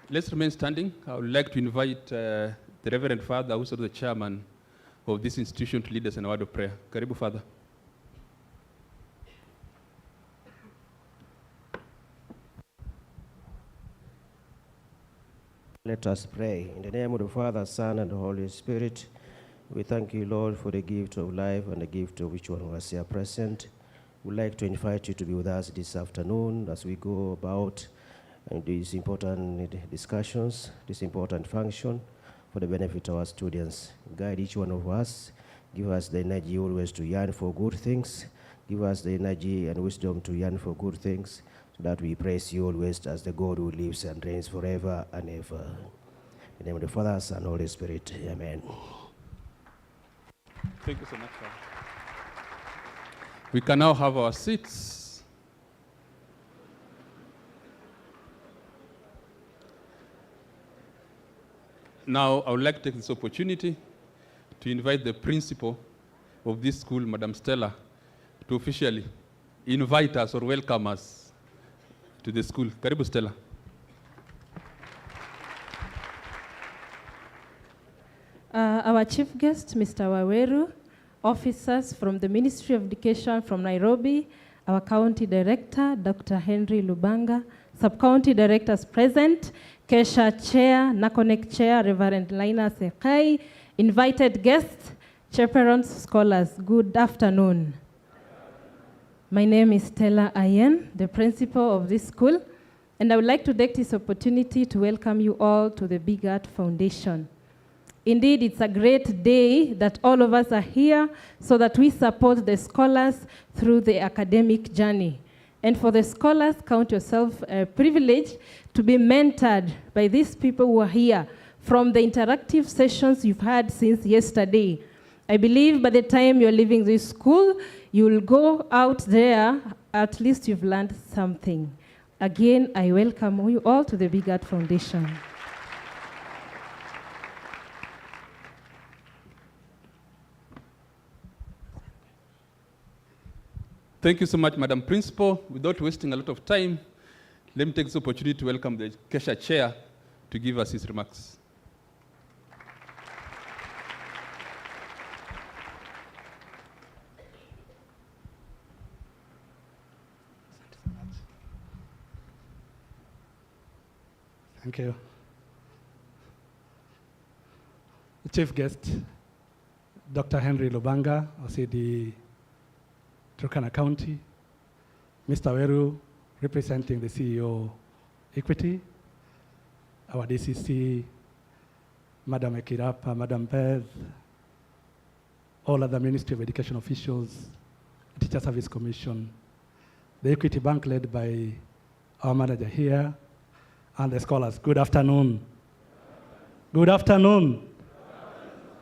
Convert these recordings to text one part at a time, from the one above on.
Let's remain standing. I would like to invite the Reverend Father, who's also the chairman of this institution, to lead us in a word of prayer. Karibu, Father. Let us pray. In the name of the Father, Son, and the Holy Spirit, we thank you, Lord, for the gift of life and the gift of each one of us here present. We'd like to invite you to be with us this afternoon as we go about these important discussions, this important function for the benefit of our students. Guide each one of us. Give us the energy always to yearn for good things. Give us the energy and wisdom to yearn for good things, so that we praise you always as the God who lives and reigns forever and ever. In the name of the Father, Son, and Holy Spirit. Amen. Thank you so much, Father. We can now have our seats. Now, I would like to take this opportunity to invite the principal of this school, Madam Stella, to officially invite us or welcome us to the school. Karibu, Stella. Our chief guest, Mr. Waweru, officers from the Ministry of Education from Nairobi, our county director, Dr. Henry Lubanga, sub-county directors present, Kesha Chair, NACONEC Chair, Reverend Lina Sekai, invited guests, chaperones, scholars, good afternoon. My name is Stella Ayen, the principal of this school, and I would like to take this opportunity to welcome you all to the Big Art Foundation. Indeed, it's a great day that all of us are here so that we support the scholars through the academic journey. And for the scholars, count yourself privileged to be mentored by these people who are here from the interactive sessions you've had since yesterday. I believe by the time you're leaving this school, you'll go out there, at least you've learned something. Again, I welcome you all to the Big Art Foundation. Thank you so much, Madam Principal. Without wasting a lot of time, let me take this opportunity to welcome the Kesha Chair to give us his remarks. Thank you. The chief guest, Dr. Henry Lubanga, OCD Turkana County, Mr. Weru, representing the CEO Equity, our DCC, Madam Ekirapa, Madam Beth, all other Ministry of Education officials, Teacher Service Commission, the Equity Bank led by our manager here, and the scholars. Good afternoon. Good afternoon.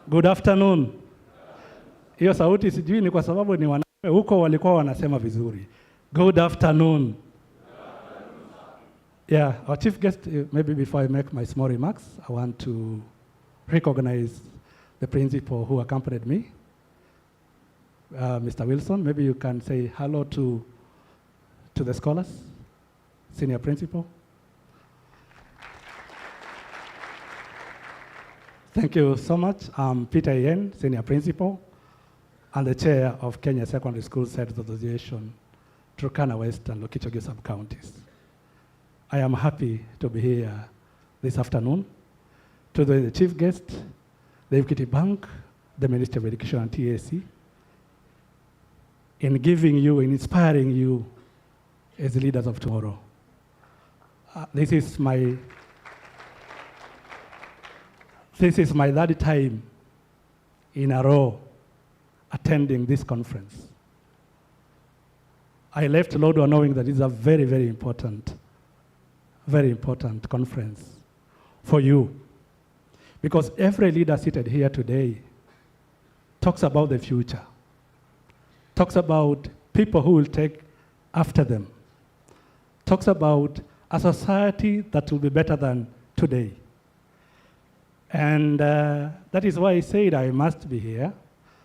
Good afternoon. Hiyo sauti sijui ni kwa sababu ni wanaume huko walikuwa wanasema vizuri. Good afternoon. Yeah, our chief guest, maybe before I make my small remarks, I want to recognize the principal who accompanied me. Mr. Wilson, maybe you can say hello to the scholars, senior principal. Thank you so much. I'm Peter Yen, senior principal, and the chair of Kenya Secondary School Heads Association, Turkana West and Lokichoge sub-counties. I am happy to be here this afternoon to the chief guest, the Equity Bank, the Ministry of Education and TAC, in giving you, in inspiring you as leaders of tomorrow. This is my third time in a row attending this conference. I left Lodwar knowing that it's a very, very important conference for you. Because every leader seated here today talks about the future, talks about people who will take after them, talks about a society that will be better than today. And that is why I said I must be here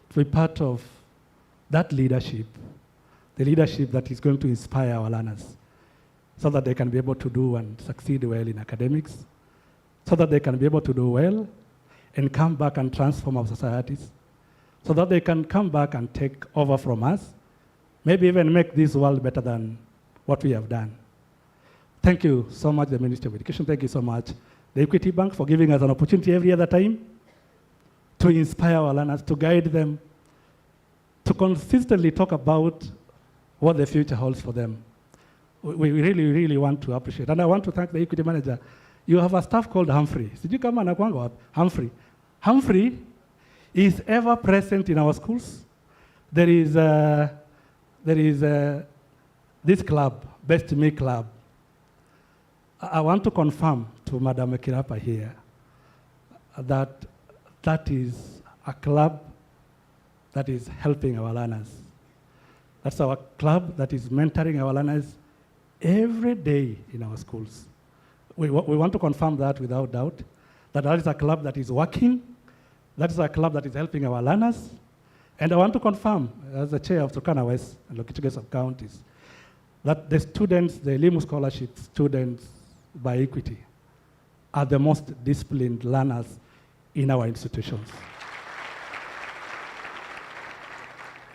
to be part of that leadership, the leadership that is going to inspire our learners so that they can be able to do and succeed well in academics, so that they can be able to do well and come back and transform our societies, so that they can come back and take over from us, maybe even make this world better than what we have done. Thank you so much, the Ministry of Education. Thank you so much, the Equity Bank, for giving us an opportunity every other time to inspire our learners, to guide them, to consistently talk about what the future holds for them. We really, really want to appreciate. And I want to thank the Equity Manager. You have a staff called Humphrey. Did you come on Humphrey? Humphrey is ever present in our schools. There is this club, Best Me Club. I want to confirm to Madam Ekirapa here that that is a club that is helping our learners. That's our club that is mentoring our learners every day in our schools. We want to confirm that without doubt, that is a club that is working, that is a club that is helping our learners. And I want to confirm, as the chair of Turkana West and Lokichoge sub-counties, that the students, the Elimu Scholarship students by Equity, are the most disciplined learners in our institutions.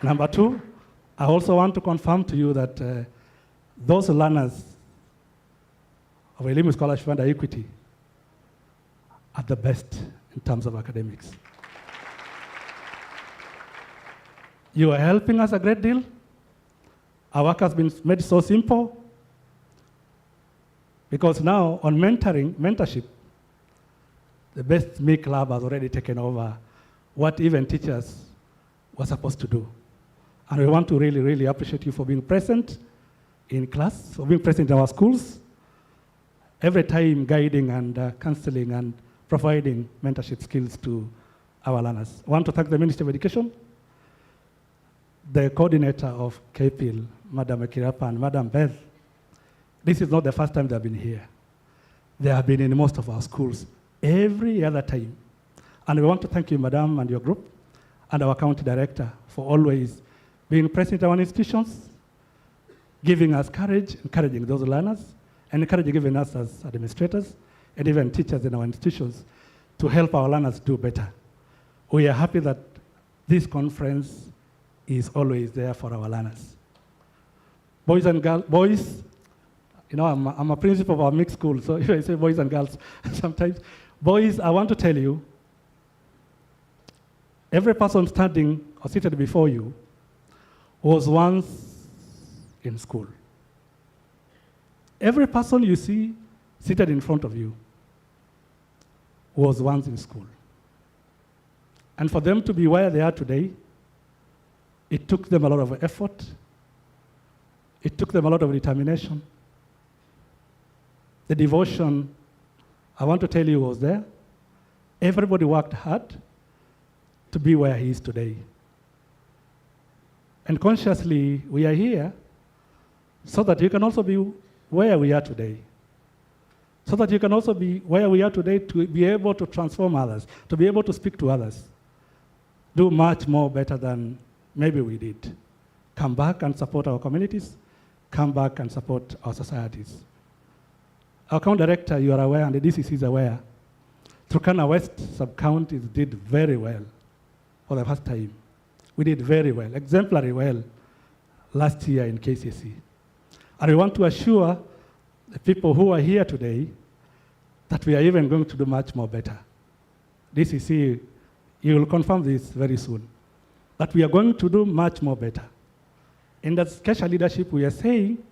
Number two, I also want to confirm to you that those learners of Elimu Scholarship under Equity are the best in terms of academics. You are helping us a great deal. Our work has been made so simple because now on mentorship, the Best Me Club has already taken over what even teachers were supposed to do. And we want to really, really appreciate you for being present in class, for being present in our schools, every time guiding and counseling and providing mentorship skills to our learners. I want to thank the Ministry of Education, the coordinator of KPIL, Madam Akirapa and Madam Beth. This is not the first time they've been here. They have been in most of our schools every other time. And we want to thank you, Madam, and your group, and our county director for always being present in our institutions, giving us courage, encouraging those learners, and encouraging even us as administrators, and even teachers in our institutions to help our learners do better. We are happy that this conference is always there for our learners. Boys and girls, boys, you know, I'm a principal of our mixed school, so if I say boys and girls, sometimes, boys, I want to tell you, every person standing or seated before you was once in school. Every person you see seated in front of you was once in school. And for them to be where they are today, it took them a lot of effort. It took them a lot of determination. The devotion, I want to tell you, was there. Everybody worked hard to be where he is today. And consciously, we are here so that you can also be where we are today. So that you can also be where we are today to be able to transform others, to be able to speak to others, do much more better than maybe we did. Come back and support our communities, come back and support our societies. Our county director, you are aware, and the DCC is aware, Turkana West sub-counties did very well for the first time. We did very well, exemplary well, last year in KCC. And we want to assure the people who are here today that we are even going to do much more better. DCC, you will confirm this very soon, that we are going to do much more better. In that special leadership, we are saying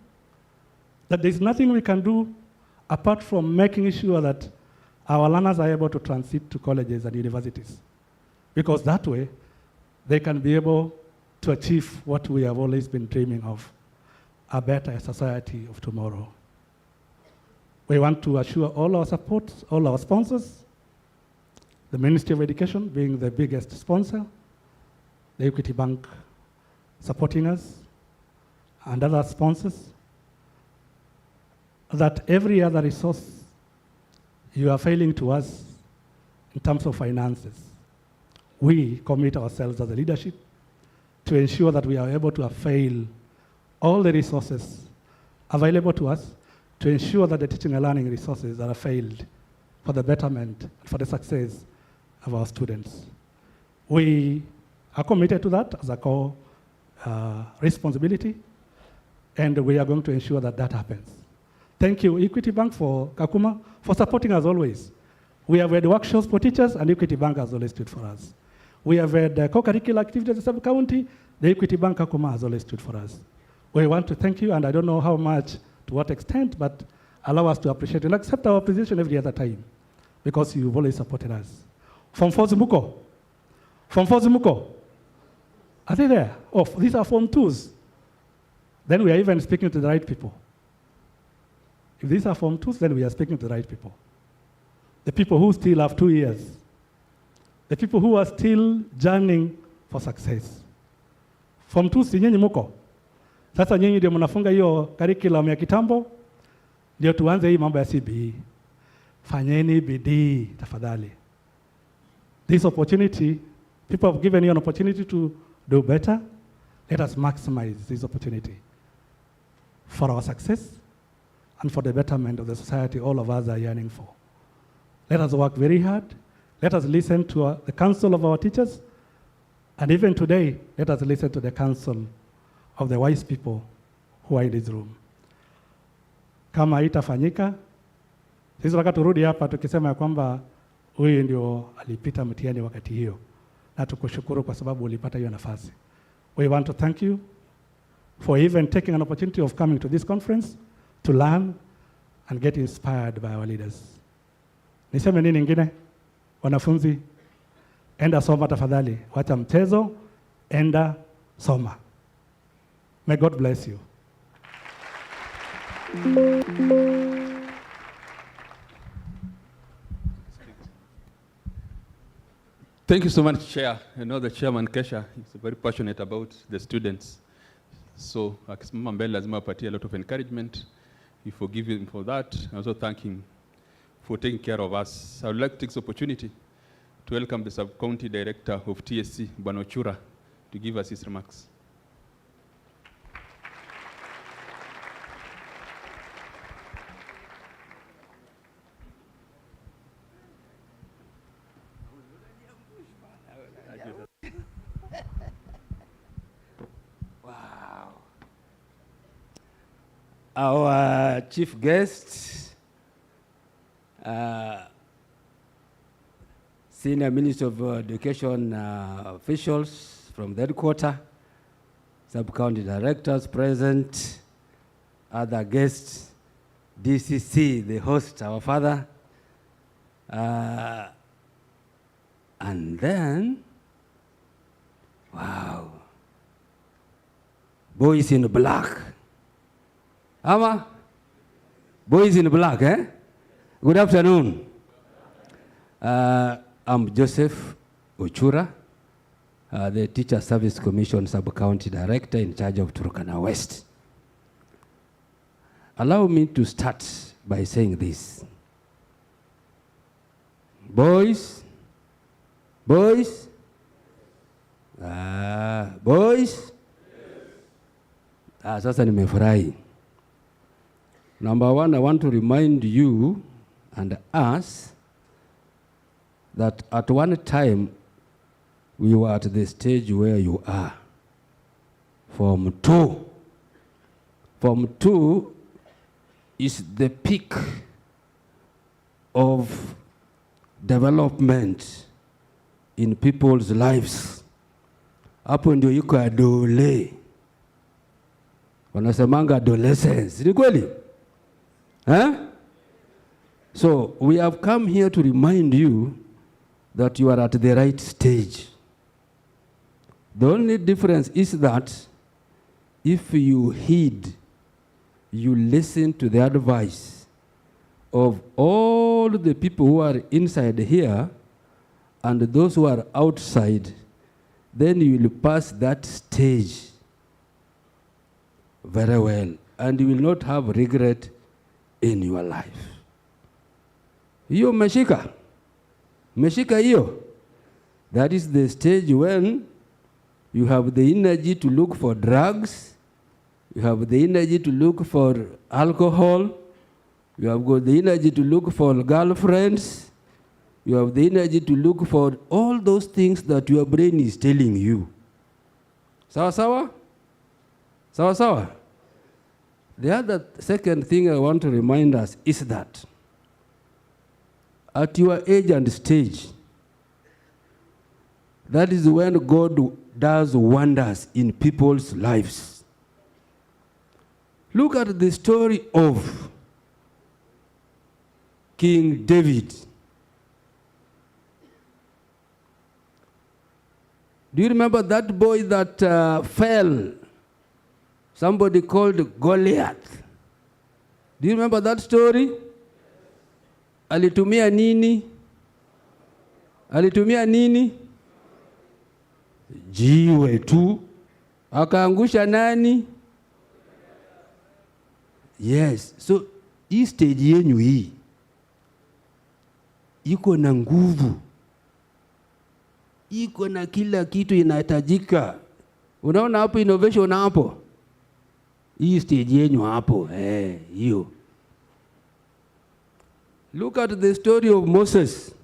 that there's nothing we can do apart from making sure that our learners are able to transit to colleges and universities. Because that way, they can be able to achieve what we have always been dreaming of, a better society of tomorrow. We want to assure all our support, all our sponsors, the Ministry of Education being the biggest sponsor, the Equity Bank supporting us, and other sponsors, that every other resource you are failing to us in terms of finances, we commit ourselves as a leadership to ensure that we are able to avail all the resources available to us to ensure that the teaching and learning resources are availed for the betterment, for the success of our students. We are committed to that as a core responsibility, and we are going to ensure that that happens. Thank you, Equity Bank for Kakuma, for supporting us always. We have had workshops for teachers, and Equity Bank has always stood for us. We have had co-curricular activities in the sub-county, the Equity Bank Kakuma has always stood for us. We want to thank you, and I don't know how much, to what extent, but allow us to appreciate and accept our appreciation every other time, because you've always supported us. From Fozimuko. Are they there? Oh, these are Form 2s. Then we are even speaking to the right people. If these are Form 2s, then we are speaking to the right people. The people who still have 2 years. The people who are still journeying for success. Form 2 si nyinyi muko. Sasa nyinyi ndio mnafunga hiyo curriculum ya kitambo, ndio tuanze hii mambo ya CBE. Fanyeni bidii tafadhali. This opportunity, people have given you an opportunity to do better. Let us maximize this opportunity for our success and for the betterment of the society all of us are yearning for. Let us work very hard. Let us listen to the counsel of our teachers. And even today, let us listen to the counsel of the wise people who are in this room. Kama haitafanyika, sisi tunataka turudi hapa tukisema ya kwamba huyu ndio alipita mtihani wakati hiyo, na tukushukuru kwa sababu ulipata hiyo nafasi. We want to thank you for even taking an opportunity of coming to this conference to learn and get inspired by our leaders. Niseme nini ingine? Wanafunzi, enda soma tafadhali. Wacha mchezo, enda soma. May God bless you. Thank you so much, Chair. I know the Chairman Kesha is very passionate about the students. So, akisimama mbele lazima apatie a lot of encouragement. We forgive him for that. I also thank him for taking care of us. I would like to take this opportunity to welcome the Sub-County Director of TSC, Bwana Ochura, to give us his remarks. Our chief guest, Senior Minister of Education officials from the headquarters, sub-county directors present, other guests, DCC, the host, our father, and then, wow, boys in black. Ama? Boys in black, eh? Good afternoon. I'm Joseph Ochura, the Teacher Service Commission Sub-County Director in charge of Turkana West. Allow me to start by saying this. Boys, boys, boys. Sasa nimefurahi. Number one, I want to remind you and us that at one time we were at the stage where you are. Form 2. Form 2 is the peak of development in people's lives. Hapo ndio yuko adole. Wanasemanga adolescence. Ni kweli? Huh? So we have come here to remind you that you are at the right stage. The only difference is that if you heed, you listen to the advice of all the people who are inside here and those who are outside, then you will pass that stage very well and you will not have regret in your life. Hiyo meshika. Meshika hiyo. That is the stage when you have the energy to look for drugs, you have the energy to look for alcohol, you have got the energy to look for girlfriends, you have the energy to look for all those things that your brain is telling you. Sawa sawa? Sawa sawa? The other second thing I want to remind us is that at your age and stage, that is when God does wonders in people's lives. Look at the story of King David. Do you remember that boy that fell? Somebody called Goliath. Do you remember that story? Alitumia nini? Alitumia nini? Jiwe tu. Akaangusha nani? Yes. So, hii stage yenyu hii iko na nguvu. Iko na kila kitu inahitajika. Unaona hapo innovation hapo? Hii stage yenyu hapo, hiyo. Look at the story of Moses.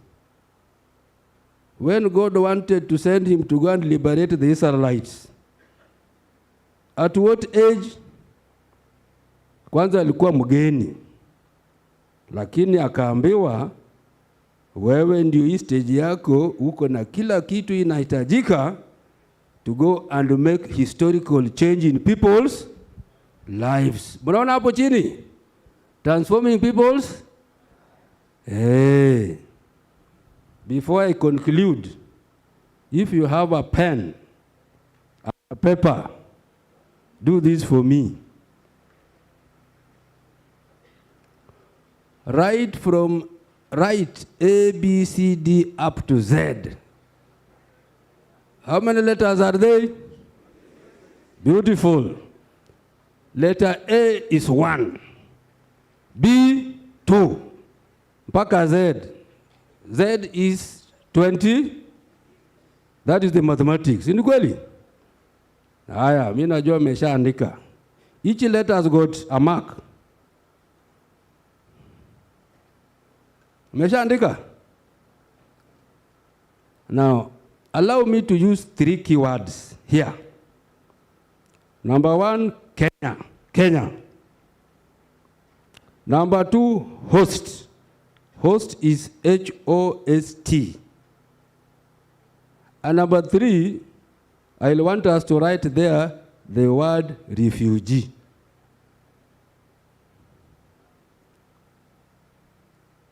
When God wanted to send him to go and liberate the Israelites. At what age? Kwanza alikuwa mgeni. Lakini akaambiwa, wewe ndio hii stage yako, uko na kila kitu inahitajika to go and make historical change in people's lives. Mnaona hapo chini? Transforming people's. before I conclude, if you have a pen, a paper, do this for me. Write A, B, C, D up to Z. How many letters are they? Beautiful. Letter A is 1. B, 2. Mpaka Z. Z is 20. That is the mathematics. Ni kweli? Haya, mimi najua nimeshaandika. Each letter has got a mark. Umeshaandika? Now, allow me to use 3 keywords here. Number 1, Kenya. Kenya. Number 2, host. Host is H-O-S-T. And number 3, I want us to write there the word refugee.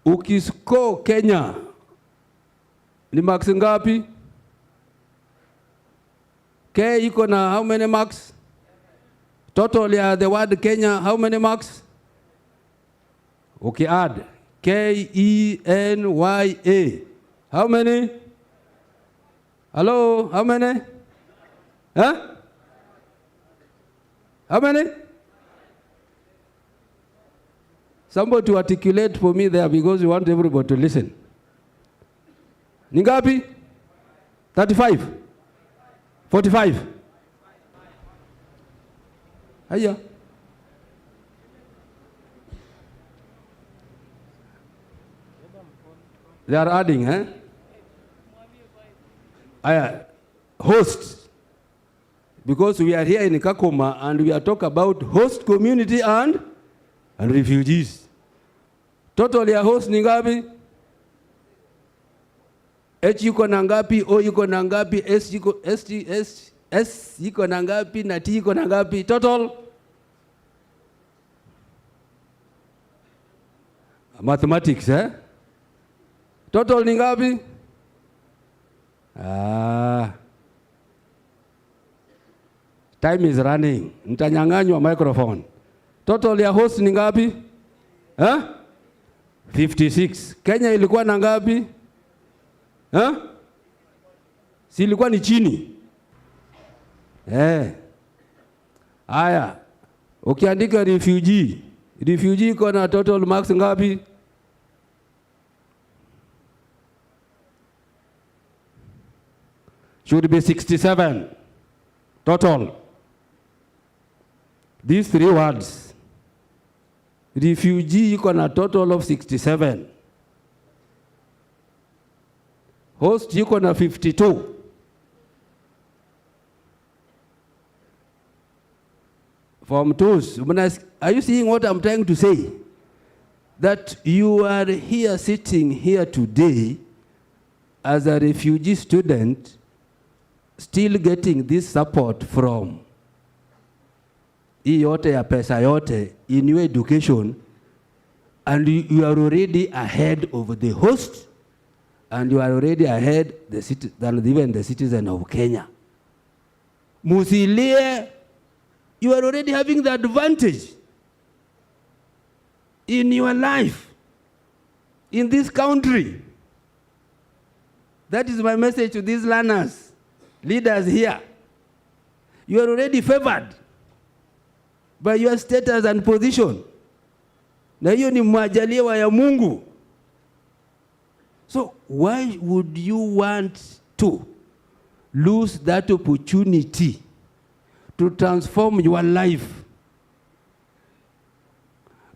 Ukiscore Kenya, ni marks ngapi? K iko na how many marks? Total ya the word Kenya, how many marks? Okay, add. K-E-N-Y-A. How many? Hello, how many? Huh? How many? Somebody to articulate for me there because we want everybody to listen. Ningapi? 35? 45? Hiya. They are adding, eh? Host. Because we are here in Kakuma and we are talking about host community and refugees. Total ya host ni ngapi? H yuko na ngapi? O yuko na ngapi? S yuko na ngapi? Na T yuko na ngapi? Total? Mathematics, eh? Total ni ngapi? Time is running. Mtanyang'anywa microphone. Total ya host ni ngapi? 56. Kenya ilikuwa na ngapi? Si ilikuwa ni chini? Aya. Ukiandika refugee. Refugee iko na total marks ngapi? Should be 67. Total. These 3 words. Refugee iko na total of 67. Host iko na 52. Form 2s. Are you seeing what I'm trying to say? That you are here sitting here today as a refugee student still getting this support from hii yote ya pesa yote in your education, and you are already ahead of the host, and you are already ahead than even the citizen of Kenya. Musilie, you are already having the advantage in your life, in this country. That is my message to these learners, leaders here. You are already favored by your status and position. Na hiyo ni majaliwa ya Mungu. So why would you want to lose that opportunity to transform your life,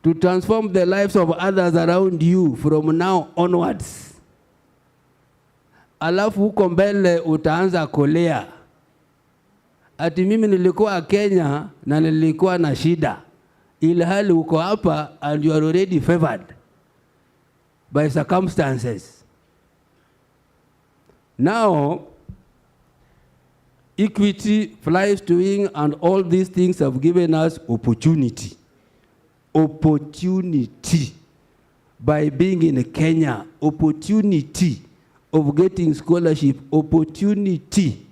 to transform the lives of others around you from now onwards? Alafu huko mbele utaanza kolea. Ati mimi nilikuwa Kenya na nilikuwa na shida. Ilhali uko hapa and you are already favored by circumstances. Now, equity, flies to wing, and all these things have given us opportunity. Opportunity by being in Kenya. Opportunity of getting scholarship opportunity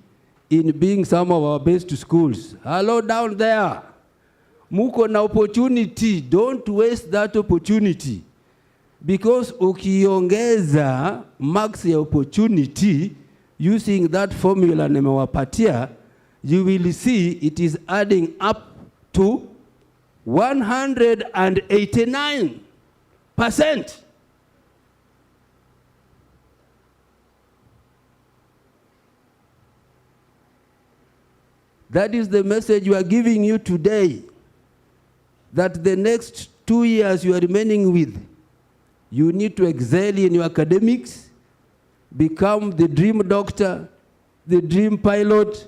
in being some of our best schools. Hello down there. Muko na opportunity. Don't waste that opportunity. Because ukiongeza marks ya opportunity using that formula nimewapatia, you will see it is adding up to 189%. That is the message we are giving you today. That the next 2 years you are remaining with, you need to excel in your academics, become the dream doctor, the dream pilot,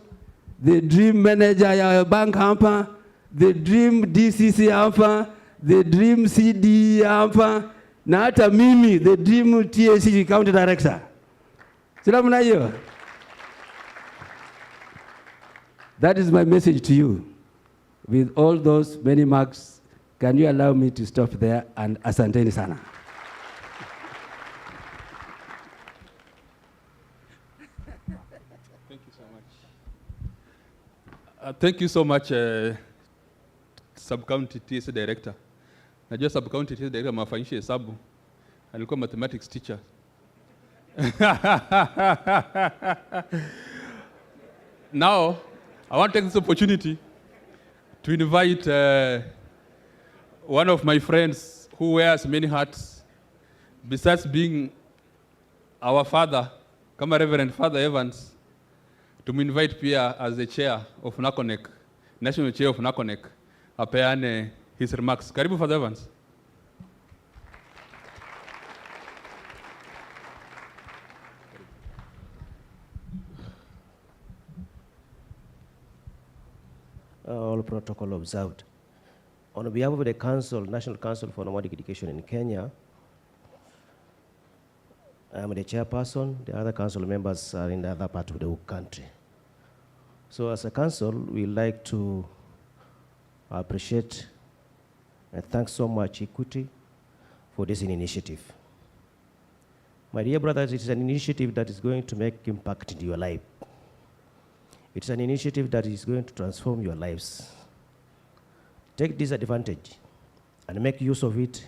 the dream manager ya bank hapa, the dream DCC hapa, the dream CD hapa, na hata mimi, the dream TAC county director. Sila mna hiyo? That is my message to you. With all those many marks, can you allow me to stop there, and asanteni sana. Thank you so much, Sub-County TSA Director. Najua Sub-County TSA Director mafanyisha hesabu. Alikuwa mathematics teacher. Now, I want to take this opportunity to invite one of my friends who wears many hats, besides being our father, kama Reverend Father Evans, to invite Pia as the chair of NACONEC, National Chair of NACONEC, apeane his remarks. Karibu, Father Evans. All protocol observed. On behalf of the Council, National Council for Nomadic Education in Kenya, I am the chairperson. The other council members are in the other part of the country. So as a council, we like to appreciate and thank so much Equity for this initiative. My dear brothers, it is an initiative that is going to make impact in your life. It's an initiative that is going to transform your lives. Take this advantage and make use of it.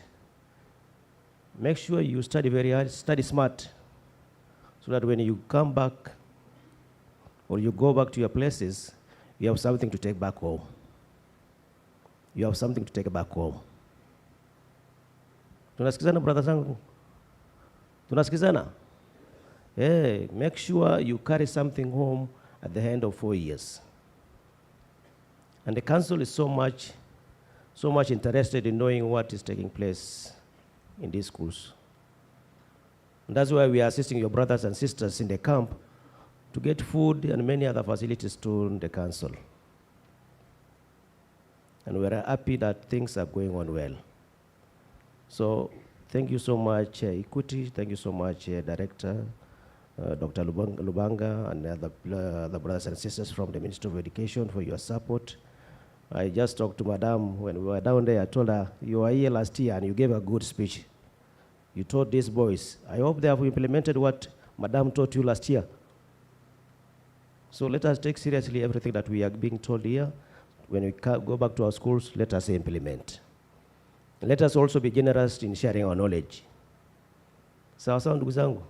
Make sure you study very hard, study smart, so that when you come back or you go back to your places, you have something to take back home. You have something to take back home. Tunasikizana, brother zangu? Tunasikizana? Hey, make sure you carry something home at the end of 4 years. And the council is so much interested in knowing what is taking place in these schools. And that's why we are assisting your brothers and sisters in the camp to get food and many other facilities to the council. And we're happy that things are going on well. So thank you so much, Equity. Thank you so much, Director, Dr. Lubanga, and the brothers and sisters from the Ministry of Education for your support. I just talked to Madam when we were down there. I told her, you were here last year and you gave a good speech. You told these boys. I hope they have implemented what Madam taught you last year. So let us take seriously everything that we are being told here. When we go back to our schools, let us implement. Let us also be generous in sharing our knowledge. Sawa sawa ndugu zangu.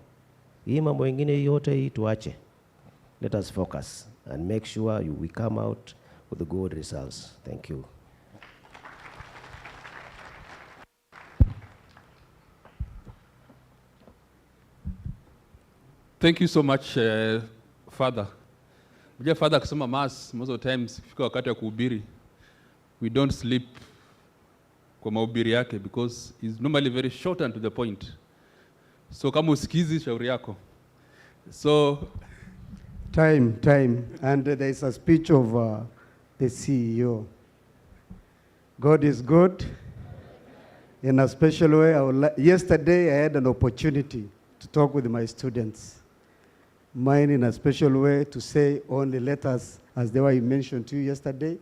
Hii mambo ingine yote hii tuache. Let us focus and make sure we come out with the good results. Thank you. Thank you so much, Father. Mjia Father kusoma mass, most of the times, kifika wakati ya kuhubiri, we don't sleep kwa mahubiri yake because he's normally very short and to the point. So kama usikizi, shauri yako. So, Time. And there is a speech of the CEO. God is good in a special way. Yesterday, I had an opportunity to talk with my students. Mine in a special way to say only let us, as they were mentioned to you yesterday,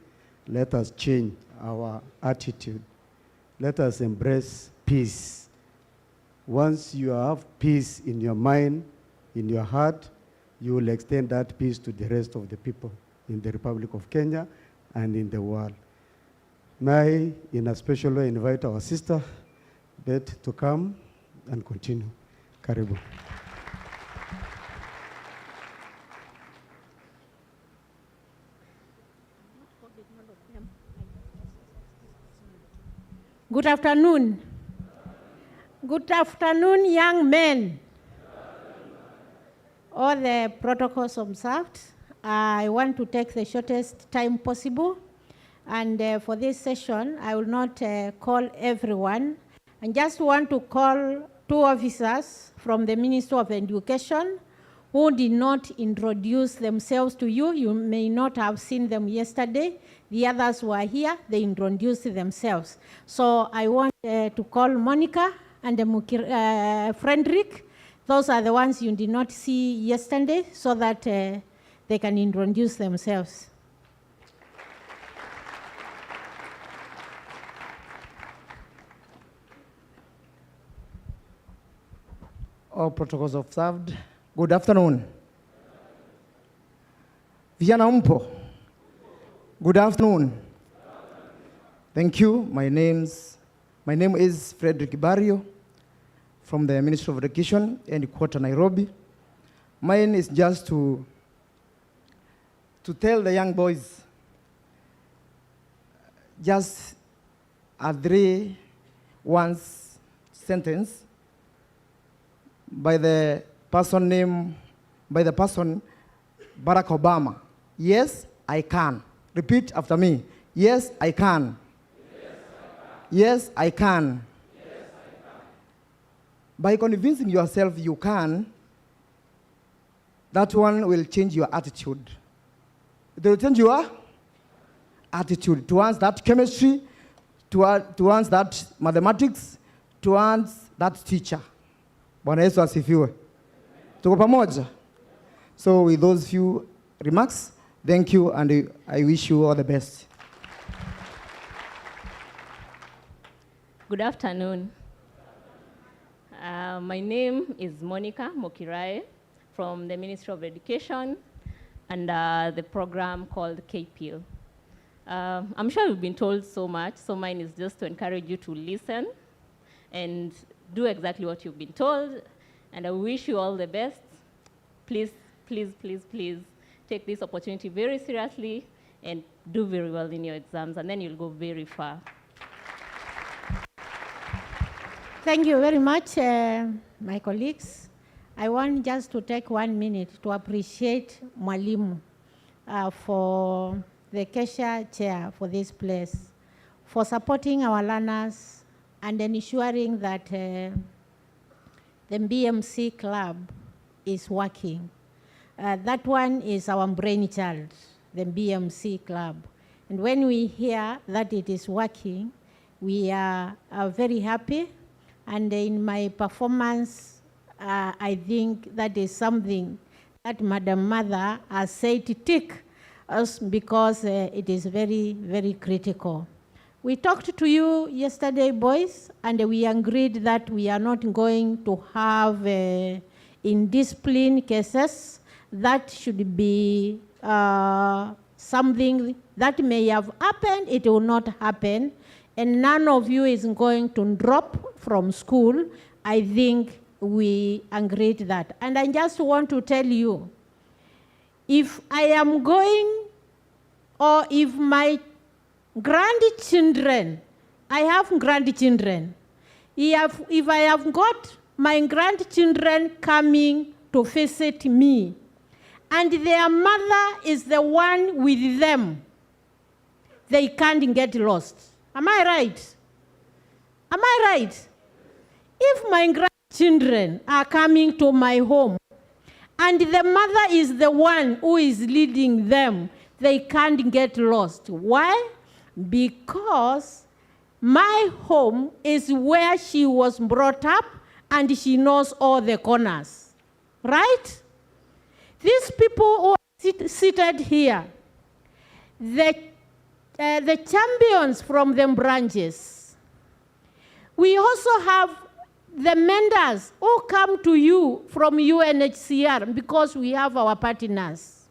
let us change our attitude. Let us embrace peace. Once you have peace in your mind, in your heart, you will extend that peace to the rest of the people in the Republic of Kenya and in the world. May I, in a special way, invite our sister, Beth, to come and continue. Karibu. Good afternoon. Good afternoon, young men. All the protocols observed. I want to take the shortest time possible. And for this session, I will not call everyone. I just want to call 2 officers from the Ministry of Education who did not introduce themselves to you. You may not have seen them yesterday. The others were here. They introduced themselves. So I want to call Monica and Frederick. Those are the ones you did not see yesterday, so that they can introduce themselves. All protocols observed. Good afternoon. Vijana mpo. Good afternoon. Thank you. My name is Frederick Barrio from the Ministry of Education and Quarter Nairobi. Mine is just to tell the young boys just a 3-1 sentence by the person Barack Obama. Yes, I can. Repeat after me. Yes, I can. Yes, I can. Yes, I can. By convincing yourself you can, that one will change your attitude. It will change your attitude towards that chemistry, towards that mathematics, towards that teacher. Bwana Yesu asifiwe. Tuko pamoja? So with those few remarks, thank you, and I wish you all the best. Good afternoon. My name is Monica Mokirae from the Ministry of Education and the program called KPIL. I'm sure you've been told so much, so mine is just to encourage you to listen and do exactly what you've been told, and I wish you all the best. Please, please, please, please take this opportunity very seriously and do very well in your exams, and then you'll go very far. Thank you very much, my colleagues. I want just to take 1 minute to appreciate Mwalimu for the Kesha chair for this place, for supporting our learners and ensuring that the BMC club is working. That one is our brainchild, the BMC club. And when we hear that it is working, we are very happy. And in my performance, I think that is something that Madam Mother has said to tick us because it is very, very critical. We talked to you yesterday, boys, and we agreed that we are not going to have indiscipline cases. That should be something that may have happened, it will not happen, and none of you is going to drop from school. I think we agreed that. And I just want to tell you, if I am going, or if my grandchildren, I have grandchildren, if I have got my grandchildren coming to visit me, and their mother is the one with them, they can't get lost. Am I right? Am I right? If my grandchildren are coming to my home, and the mother is the one who is leading them, they can't get lost. Why? Because my home is where she was brought up, and she knows all the corners. Right? These people who are seated here, the champions from the branches, we also have the mentors who come to you from UNHCR, because we have our partners.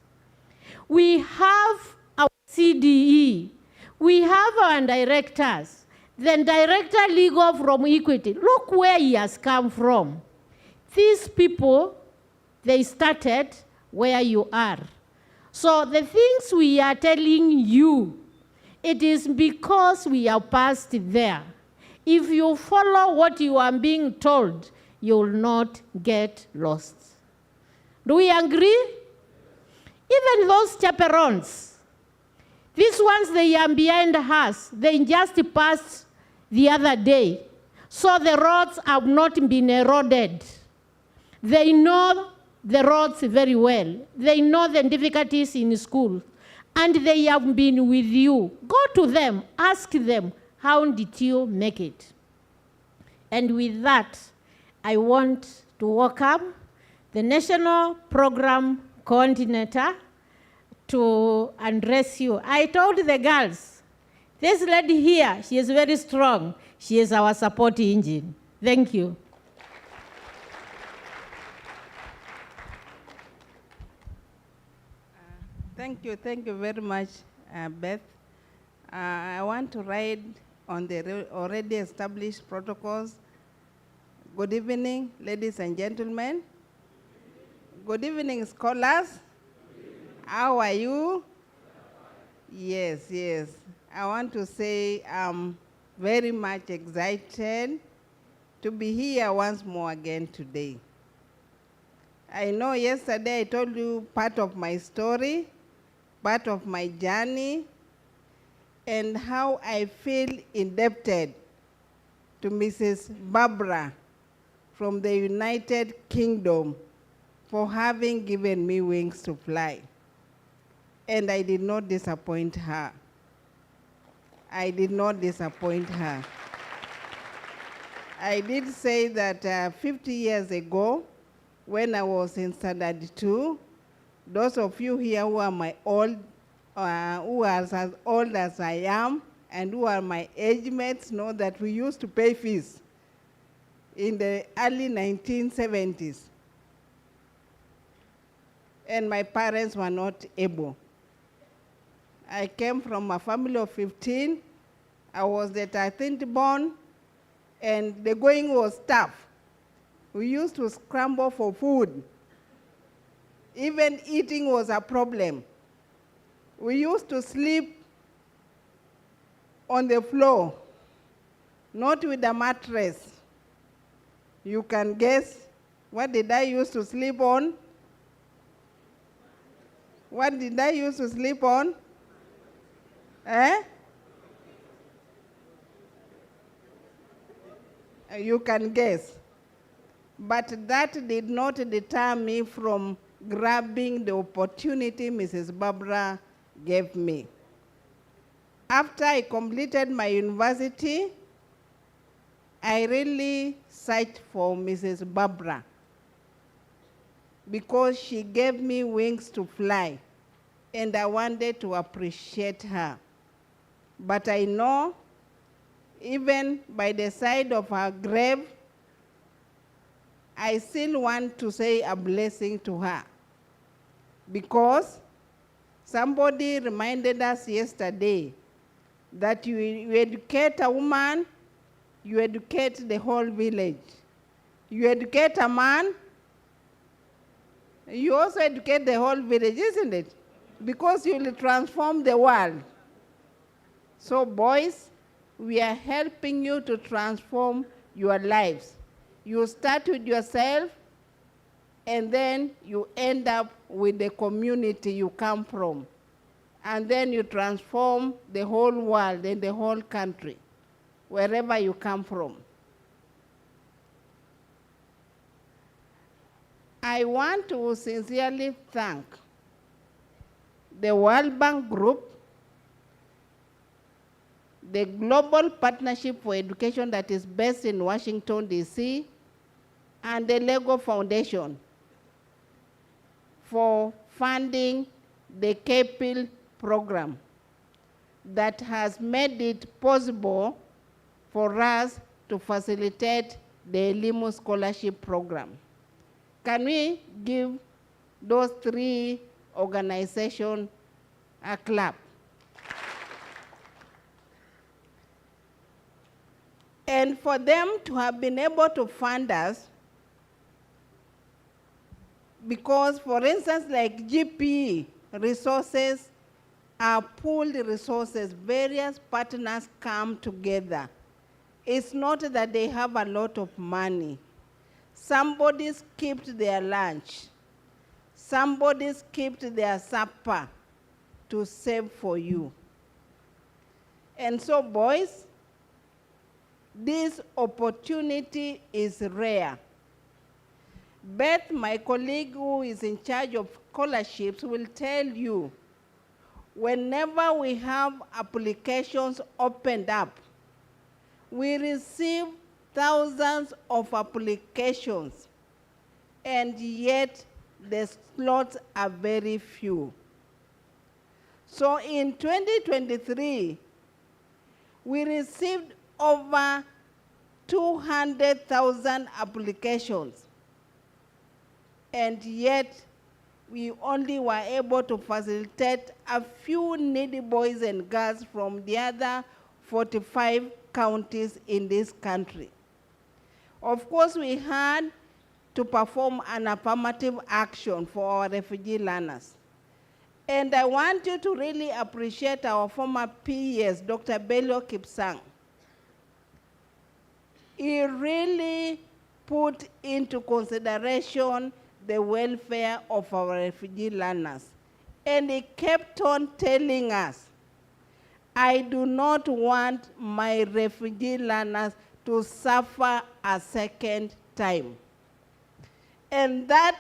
We have our CDE. We have our directors. The director legal from Equity. Look where he has come from. These people, they started where you are. So the things we are telling you, it is because we are past there. If you follow what you are being told, you will not get lost. Do we agree? Even those chaperones, these ones, they are behind us. They just passed the other day. So the roads have not been eroded. They know the roads very well. They know the difficulties in school. And they have been with you. Go to them, ask them, how did you make it? And with that, I want to welcome the National Program Coordinator to address you. I told the girls, this lady here, she is very strong. She is our support engine. Thank you. Thank you very much, Beth. I want to ride on the already established protocols. Good evening, ladies and gentlemen. Good evening, scholars. How are you? Yes. I want to say I'm very much excited to be here once more again today. I know yesterday I told you part of my story, part of my journey, and how I feel indebted to Mrs. Barbara from the United Kingdom for having given me wings to fly. And I did not disappoint her. I did not disappoint her. I did say that 50 years ago, when I was in Standard 2, those of you here who are my old, who are as old as I am, and who are my age mates know that we used to pay fees in the early 1970s. And my parents were not able. I came from a family of 15. I was the 13th born, and the going was tough. We used to scramble for food. Even eating was a problem. We used to sleep on the floor, not with a mattress. You can guess, what did I used to sleep on? What did I used to sleep on? You can guess. But that did not deter me from grabbing the opportunity Mrs. Barbara gave me. After I completed my university, I really searched for Mrs. Barbara because she gave me wings to fly, and I wanted to appreciate her. But I know, even by the side of her grave, I still want to say a blessing to her, because somebody reminded us yesterday that you educate a woman, you educate the whole village. You educate a man, you also educate the whole village, isn't it? Because you will transform the world. So boys, we are helping you to transform your lives. You start with yourself, and then you end up with the community you come from. And then you transform the whole world and the whole country, wherever you come from. I want to sincerely thank the World Bank Group, the Global Partnership for Education that is based in Washington, D.C., and the Lego Foundation for funding the KPIL program that has made it possible for us to facilitate the Elimu Scholarship Program. Can we give those 3 organizations a clap? And for them to have been able to fund us, because for instance, like GPE resources are pooled resources, various partners come together. It's not that they have a lot of money. Somebody skipped their lunch. Somebody skipped their supper to save for you. And so, boys, this opportunity is rare. Beth, my colleague who is in charge of scholarships, will tell you, whenever we have applications opened up, we receive thousands of applications, and yet the slots are very few. So in 2023, we received over 200,000 applications, and yet we only were able to facilitate a few needy boys and girls from the other 45 counties in this country. Of course, we had to perform an affirmative action for our refugee learners. And I want you to really appreciate our former PS, Dr. Bello Kipsang. He really put into consideration the welfare of our refugee learners. And he kept on telling us, I do not want my refugee learners to suffer a second time. And that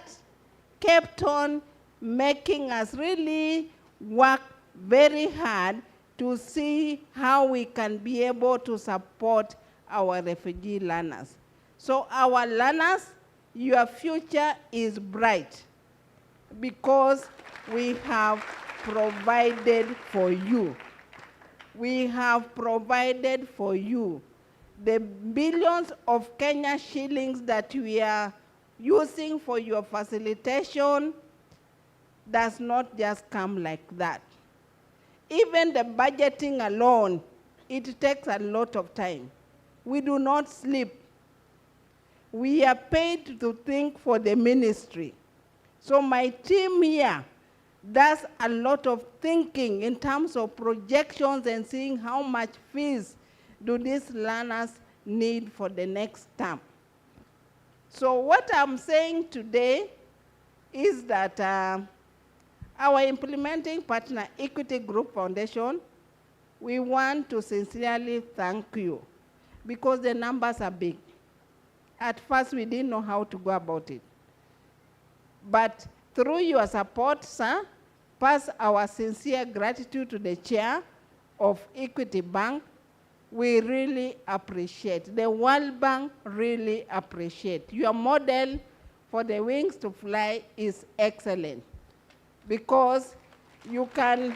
kept on making us really work very hard to see how we can be able to support our refugee learners. So our learners, your future is bright because we have provided for you. We have provided for you. The billions of Kenya shillings that we are using for your facilitation does not just come like that. Even the budgeting alone, it takes a lot of time. We do not sleep. We are paid to think for the ministry. So my team here does a lot of thinking in terms of projections and seeing how much fees do these learners need for the next term. So what I'm saying today is that our implementing partner, Equity Group Foundation, we want to sincerely thank you because the numbers are big. At first, we didn't know how to go about it. But through your support, sir, pass our sincere gratitude to the chair of Equity Bank. We really appreciate. The World Bank really appreciate. Your model for the Wings to Fly is excellent because you can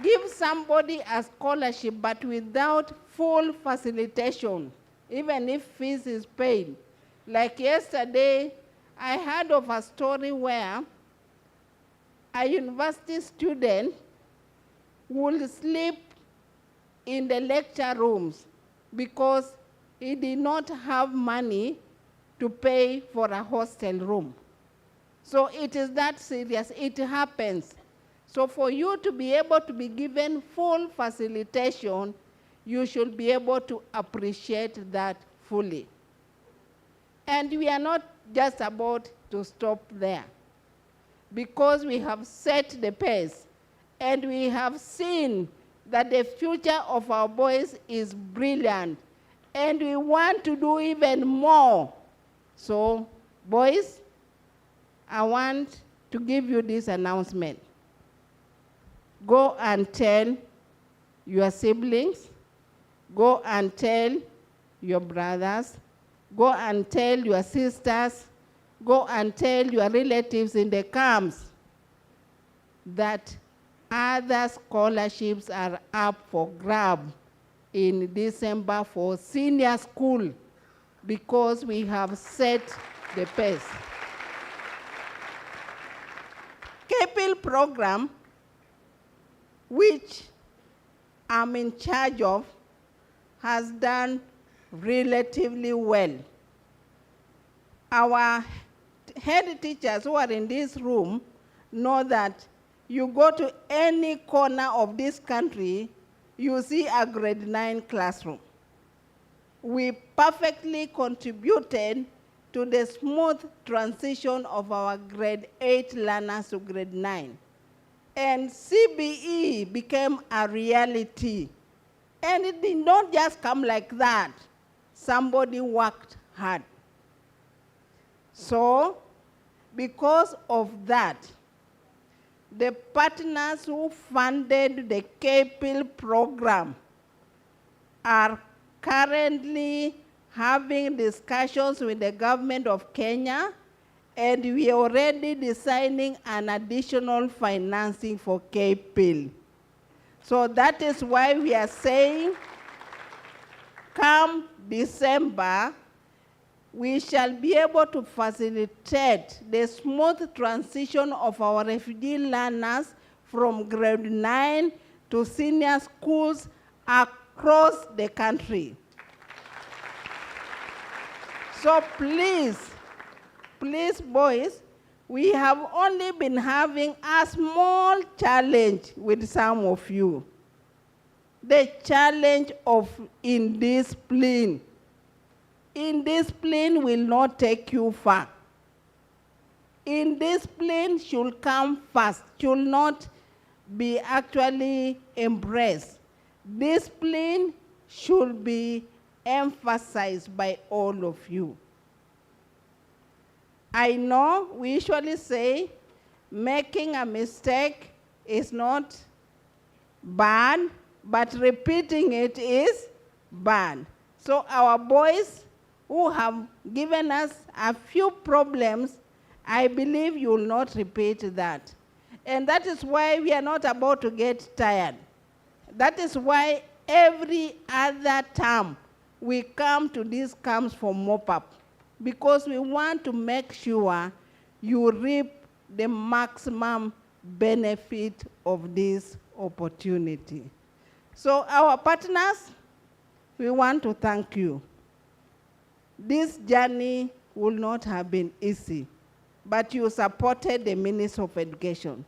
give somebody a scholarship, but without full facilitation, even if fees is paid. Like yesterday, I heard of a story where a university student would sleep in the lecture rooms because he did not have money to pay for a hostel room. So it is that serious. It happens. So for you to be able to be given full facilitation, you should be able to appreciate that fully. And we are not just about to stop there, because we have set the pace and we have seen that the future of our boys is brilliant, and we want to do even more. So, boys, I want to give you this announcement. Go and tell your siblings, go and tell your brothers, go and tell your sisters, go and tell your relatives in the camps that other scholarships are up for grab in December for senior school because we have set the pace. KPIL program, which I'm in charge of, has done relatively well. Our head teachers who are in this room know that you go to any corner of this country, you see a grade 9 classroom. We perfectly contributed to the smooth transition of our grade 8 learners to grade 9. And CBE became a reality. And it did not just come like that. Somebody worked hard. So, because of that, the partners who funded the KPIL program are currently having discussions with the government of Kenya, and we are already designing an additional financing for KPIL. So that is why we are saying, come December, we shall be able to facilitate the smooth transition of our refugee learners from grade 9 to senior schools across the country. So please, boys, we have only been having a small challenge with some of you. The challenge of indiscipline. Indiscipline will not take you far. Indiscipline should come first, should not be actually embraced. Discipline should be emphasized by all of you. I know we usually say making a mistake is not bad, but repeating it is bad. So our boys who have given us a few problems, I believe you will not repeat that. And that is why we are not about to get tired. That is why every other term we come to these camps for mop-up, because we want to make sure you reap the maximum benefit of this opportunity. So our partners, we want to thank you. This journey will not have been easy, but you supported the Ministry of Education.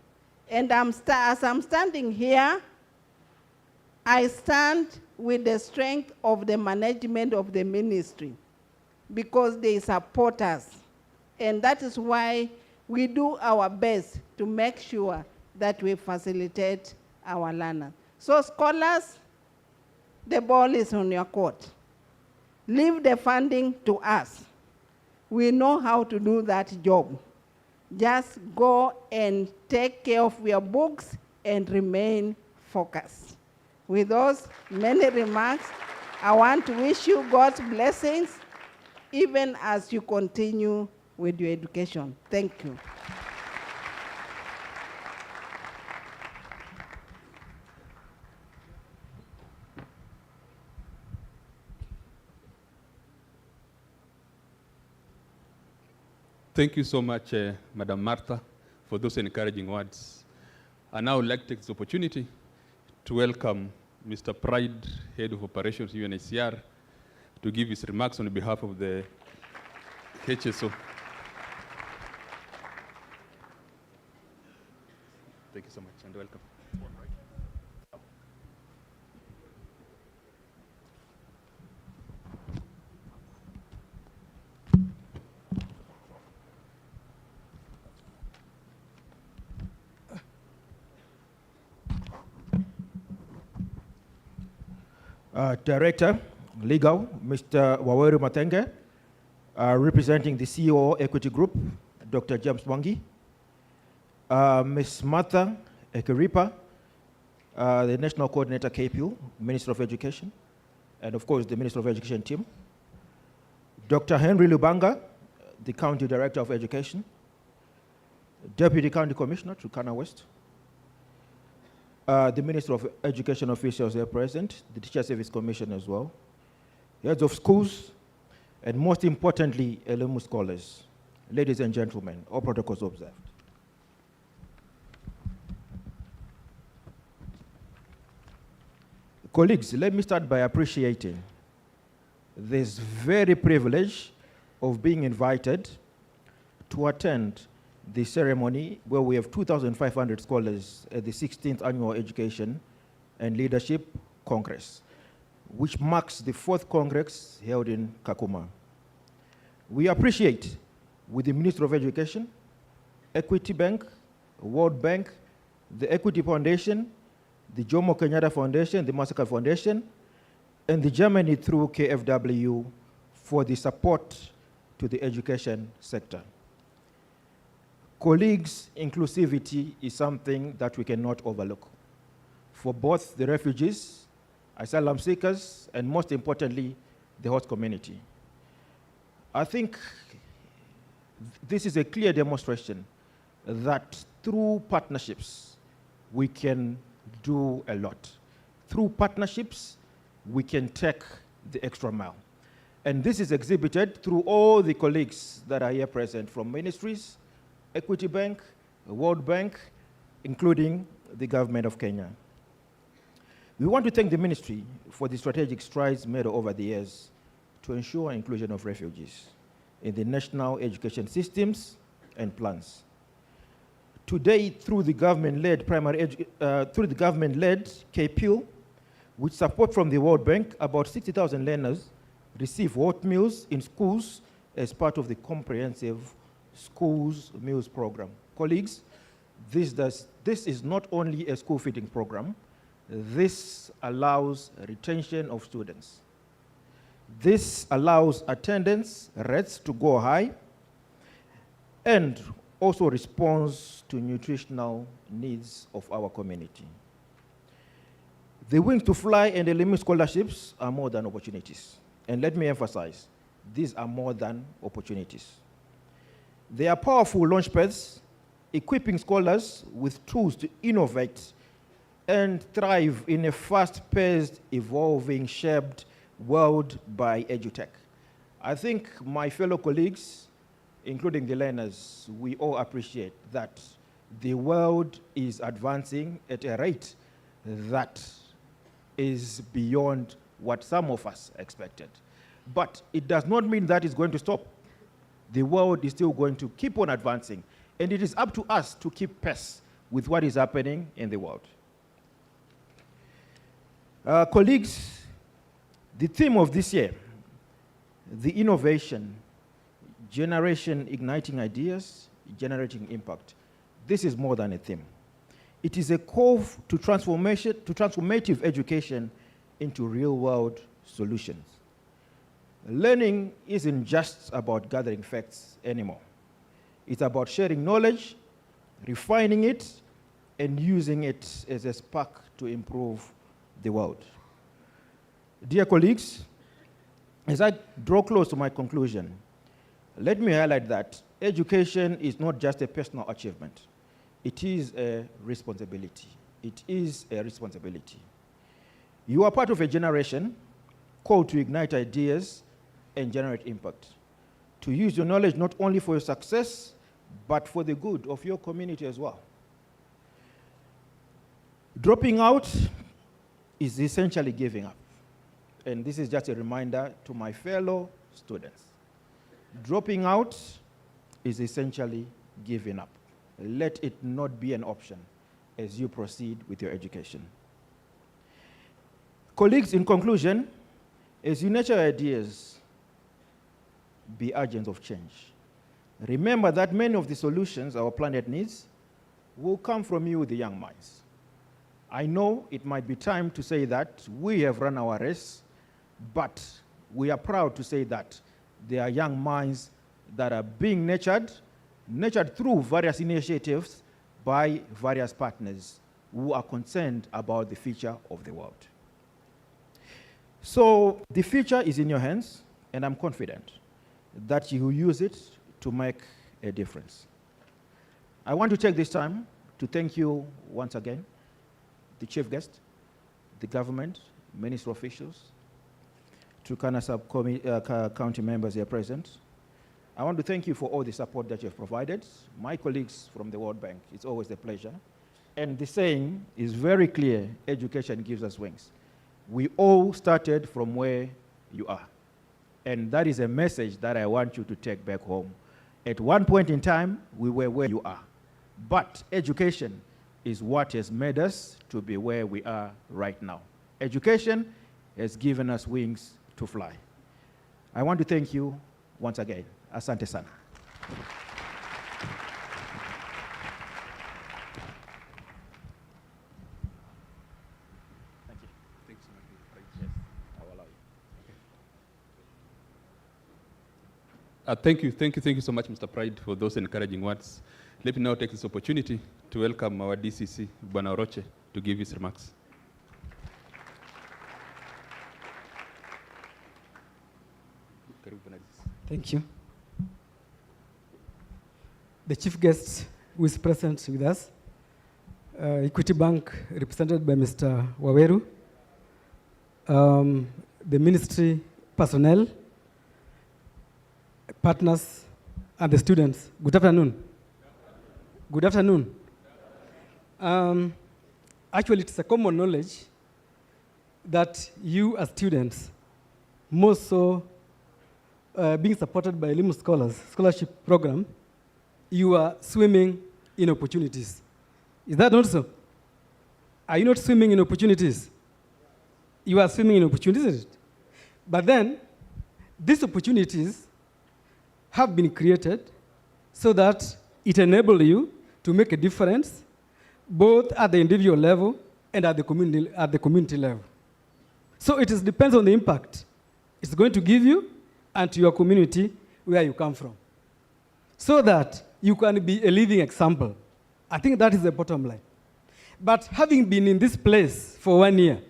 And as I'm standing here, I stand with the strength of the management of the ministry because they support us. And that is why we do our best to make sure that we facilitate our learners. So scholars, the ball is on your court. Leave the funding to us. We know how to do that job. Just go and take care of your books and remain focused. With those many remarks, I want to wish you God's blessings even as you continue with your education. Thank you. Thank you so much, Madam Martha, for those encouraging words. I now would like to take this opportunity to welcome Mr. Pride, Head of Operations, UNHCR, to give his remarks on behalf of the HSO. Thank you so much, and welcome. Director, Legal, Mr. Waweru Matenge, representing the CEO Equity Group, Dr. James Mwangi, Ms. Martha Ekeripa, the National Coordinator KPU, Minister of Education, and of course the Minister of Education team, Dr. Henry Lubanga, the County Director of Education, Deputy County Commissioner, Turkana West, the Minister of Education officials here present, the Teacher Service Commission as well, heads of schools, and most importantly, alumni scholars. Ladies and gentlemen, all protocols observed. Colleagues, let me start by appreciating this very privilege of being invited to attend the ceremony where we have 2,500 scholars at the 16th Annual Education and Leadership Congress, which marks the 4th Congress held in Kakuma. We appreciate with the Minister of Education, Equity Bank, World Bank, the Equity Foundation, the Jomo Kenyatta Foundation, the Massacre Foundation, and the Germany through KFW for the support to the education sector. Colleagues, inclusivity is something that we cannot overlook for both the refugees, asylum seekers, and most importantly, the host community. I think this is a clear demonstration that through partnerships, we can do a lot. Through partnerships, we can take the extra mile. And this is exhibited through all the colleagues that are here present from ministries, Equity Bank, World Bank, including the government of Kenya. We want to thank the ministry for the strategic strides made over the years to ensure inclusion of refugees in the national education systems and plans. Today, through the government-led KPIL, with support from the World Bank, about 60,000 learners receive hot meals in schools as part of the comprehensive schools meals program. Colleagues, this is not only a school feeding program, this allows retention of students. This allows attendance rates to go high and also responds to nutritional needs of our community. The Wings to Fly and the Limit scholarships are more than opportunities. And let me emphasize, these are more than opportunities. They are powerful launchpads, equipping scholars with tools to innovate and thrive in a fast-paced, evolving, shaped world by EduTech. I think my fellow colleagues, including the learners, we all appreciate that the world is advancing at a rate that is beyond what some of us expected. But it does not mean that it's going to stop. The world is still going to keep on advancing, and it is up to us to keep pace with what is happening in the world. Colleagues, the theme of this year, the innovation, generation igniting ideas, generating impact. This is more than a theme. It is a call to transformative education into real-world solutions. Learning isn't just about gathering facts anymore. It's about sharing knowledge, refining it, and using it as a spark to improve the world. Dear colleagues, as I draw close to my conclusion, let me highlight that education is not just a personal achievement. It is a responsibility. It is a responsibility. You are part of a generation called to ignite ideas and generate impact, to use your knowledge not only for your success, but for the good of your community as well. Dropping out is essentially giving up. And this is just a reminder to my fellow students. Dropping out is essentially giving up. Let it not be an option as you proceed with your education. Colleagues, in conclusion, as you nurture ideas, be agents of change. Remember that many of the solutions our planet needs will come from you, the young minds. I know it might be time to say that we have run our race, but we are proud to say that there are young minds that are being nurtured through various initiatives by various partners who are concerned about the future of the world. So the future is in your hands, and I'm confident that you will use it to make a difference. I want to take this time to thank you once again, the chief guest, the government, ministry officials, Turkana County members here present. I want to thank you for all the support that you have provided. My colleagues from the World Bank, it's always a pleasure. And the saying is very clear, education gives us wings. We all started from where you are. And that is a message that I want you to take back home. At one point in time, we were where you are. But education is what has made us to be where we are right now. Education has given us wings to fly. I want to thank you once again. Asante sana. Thank you. Thank you so much, Mr. Pride. Yes, I will allow you. Thank you so much, Mr. Pride, for those encouraging words. Let me now take this opportunity to welcome our DCC, Bwana Oroche, to give his remarks. Thank you. The chief guest who is present with us, Equity Bank, represented by Mr. Waweru, the ministry personnel, partners, and the students. Good afternoon. Good afternoon. Actually, it's a common knowledge that you as students, more so being supported by Elimu Scholars Scholarship Program, you are swimming in opportunities. Is that not so? Are you not swimming in opportunities? You are swimming in opportunities. But then, these opportunities have been created so that it enables you to make a difference both at the individual level and at the community level. So it depends on the impact it's going to give you and to your community where you come from, so that you can be a living example. I think that is the bottom line. But having been in this place for 1 year,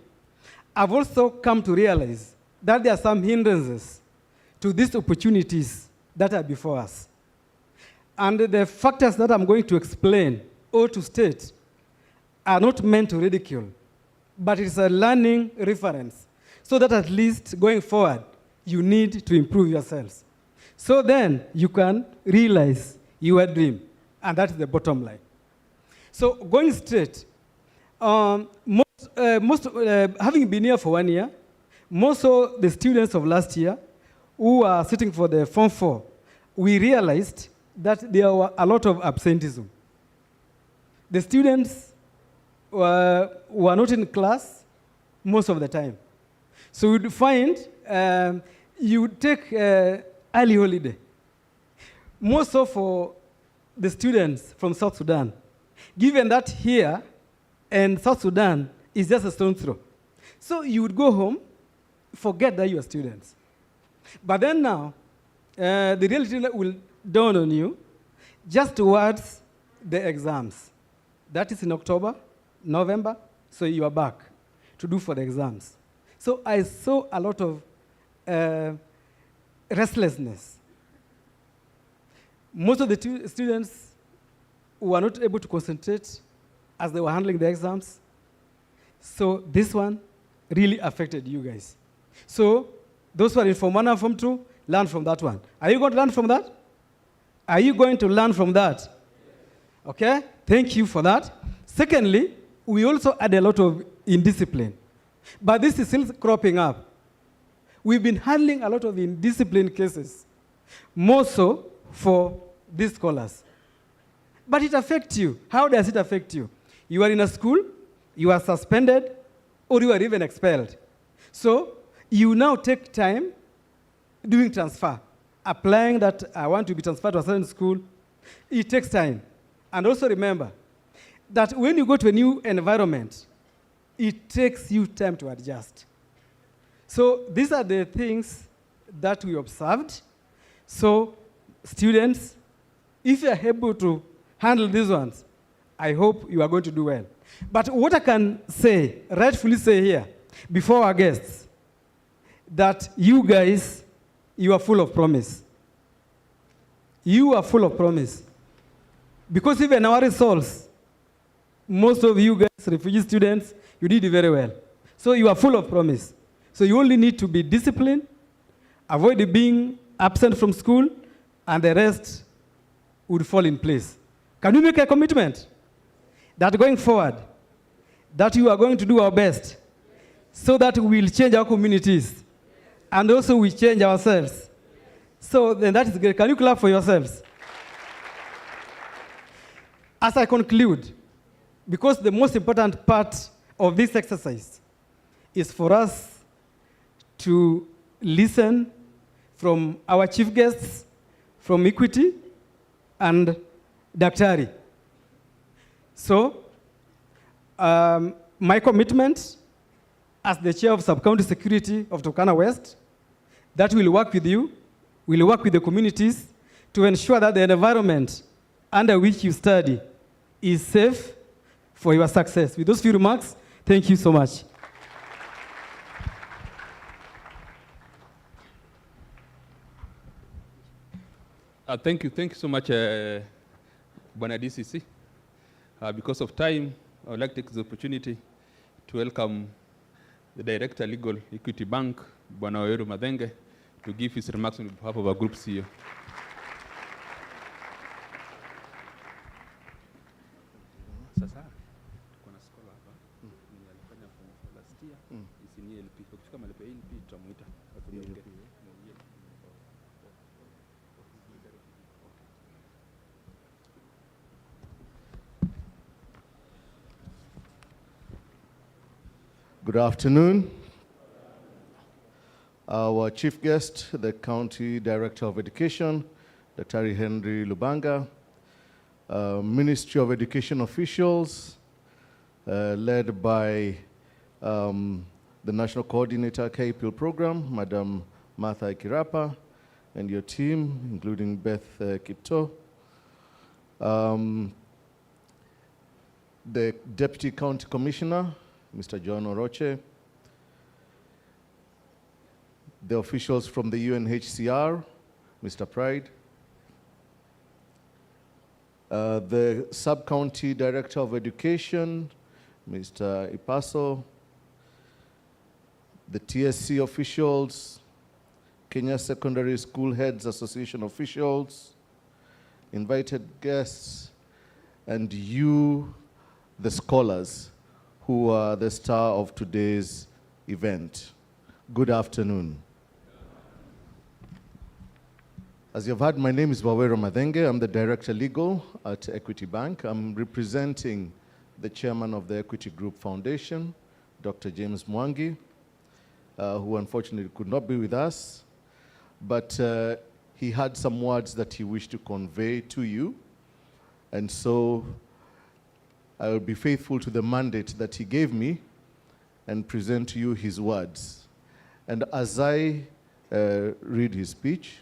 I've also come to realize that there are some hindrances to these opportunities that are before us. And the factors that I'm going to explain or to state are not meant to ridicule, but it's a learning reference, so that at least going forward, you need to improve yourselves. So then you can realize your dream, and that's the bottom line. So going straight, having been here for 1 year, most of the students of last year who are sitting for the Form 4, we realized that there were a lot of absenteeism. The students were not in class most of the time. So you'd find you would take early holiday. Most of for the students from South Sudan, given that here and South Sudan is just a stone throw. So you would go home, forget that you are students. But then now, the reality will dawn on you just towards the exams. That is in October, November, so you are back to do for the exams. So I saw a lot of restlessness. Most of the students were not able to concentrate as they were handling the exams. So this one really affected you guys. So those who are in Form 1 and Form 2, learn from that one. Are you going to learn from that? Are you going to learn from that? Okay, thank you for that. Secondly, we also had a lot of indiscipline. But this is still cropping up. We've been handling a lot of indiscipline cases, more so for these scholars. But it affects you. How does it affect you? You are in a school, you are suspended, or you are even expelled. So you now take time doing transfer, applying that I want to be transferred to a certain school. It takes time. And also remember that when you go to a new environment, it takes you time to adjust. So these are the things that we observed. So students, if you are able to handle these ones, I hope you are going to do well. But what I can say, rightfully say here, before our guests, that you guys, you are full of promise. You are full of promise. Because even our results, most of you guys, refugee students, you did very well. So you are full of promise. So you only need to be disciplined, avoid being absent from school, and the rest would fall in place. Can we make a commitment that going forward, that you are going to do our best so that we will change our communities and also we change ourselves? So then that is great. Can you clap for yourselves? As I conclude, because the most important part of this exercise is for us to listen from our chief guests, from Equity and Daktari. So, my commitment as the chair of Sub-County Security of Turkana West, that will work with you, will work with the communities to ensure that the environment under which you study is safe for your success. With those few remarks, thank you so much. Thank you so much, Bwana DCC. Because of time, I would like to take this opportunity to welcome the Director Legal Equity Bank, Bwana Waweru Madenge, to give his remarks on behalf of our Group CEO. Sasa kuna scholar hapa mwenye alifanya form last year, isini LP. Ukifika malipo LP tutamuita atuongee. Good afternoon. Our chief guest, the County Director of Education, Dr. Henry Lubanga, Ministry of Education officials, led by the National Coordinator, KPIL Program, Madam Martha Kirapa, and your team, including Beth Kipto, the Deputy County Commissioner, Mr. John Oroche, the officials from the UNHCR, Mr. Pride, the Sub-County Director of Education, Mr. Ipaso, the TSC officials, Kenya Secondary School Heads Association officials, invited guests, and you, the scholars, who are the star of today's event. Good afternoon. As you've heard, my name is Waweru Madenge. I'm the Director Legal at Equity Bank. I'm representing the Chairman of the Equity Group Foundation, Dr. James Mwangi, who unfortunately could not be with us, but he had some words that he wished to convey to you, and so I will be faithful to the mandate that he gave me and present to you his words. And as I read his speech,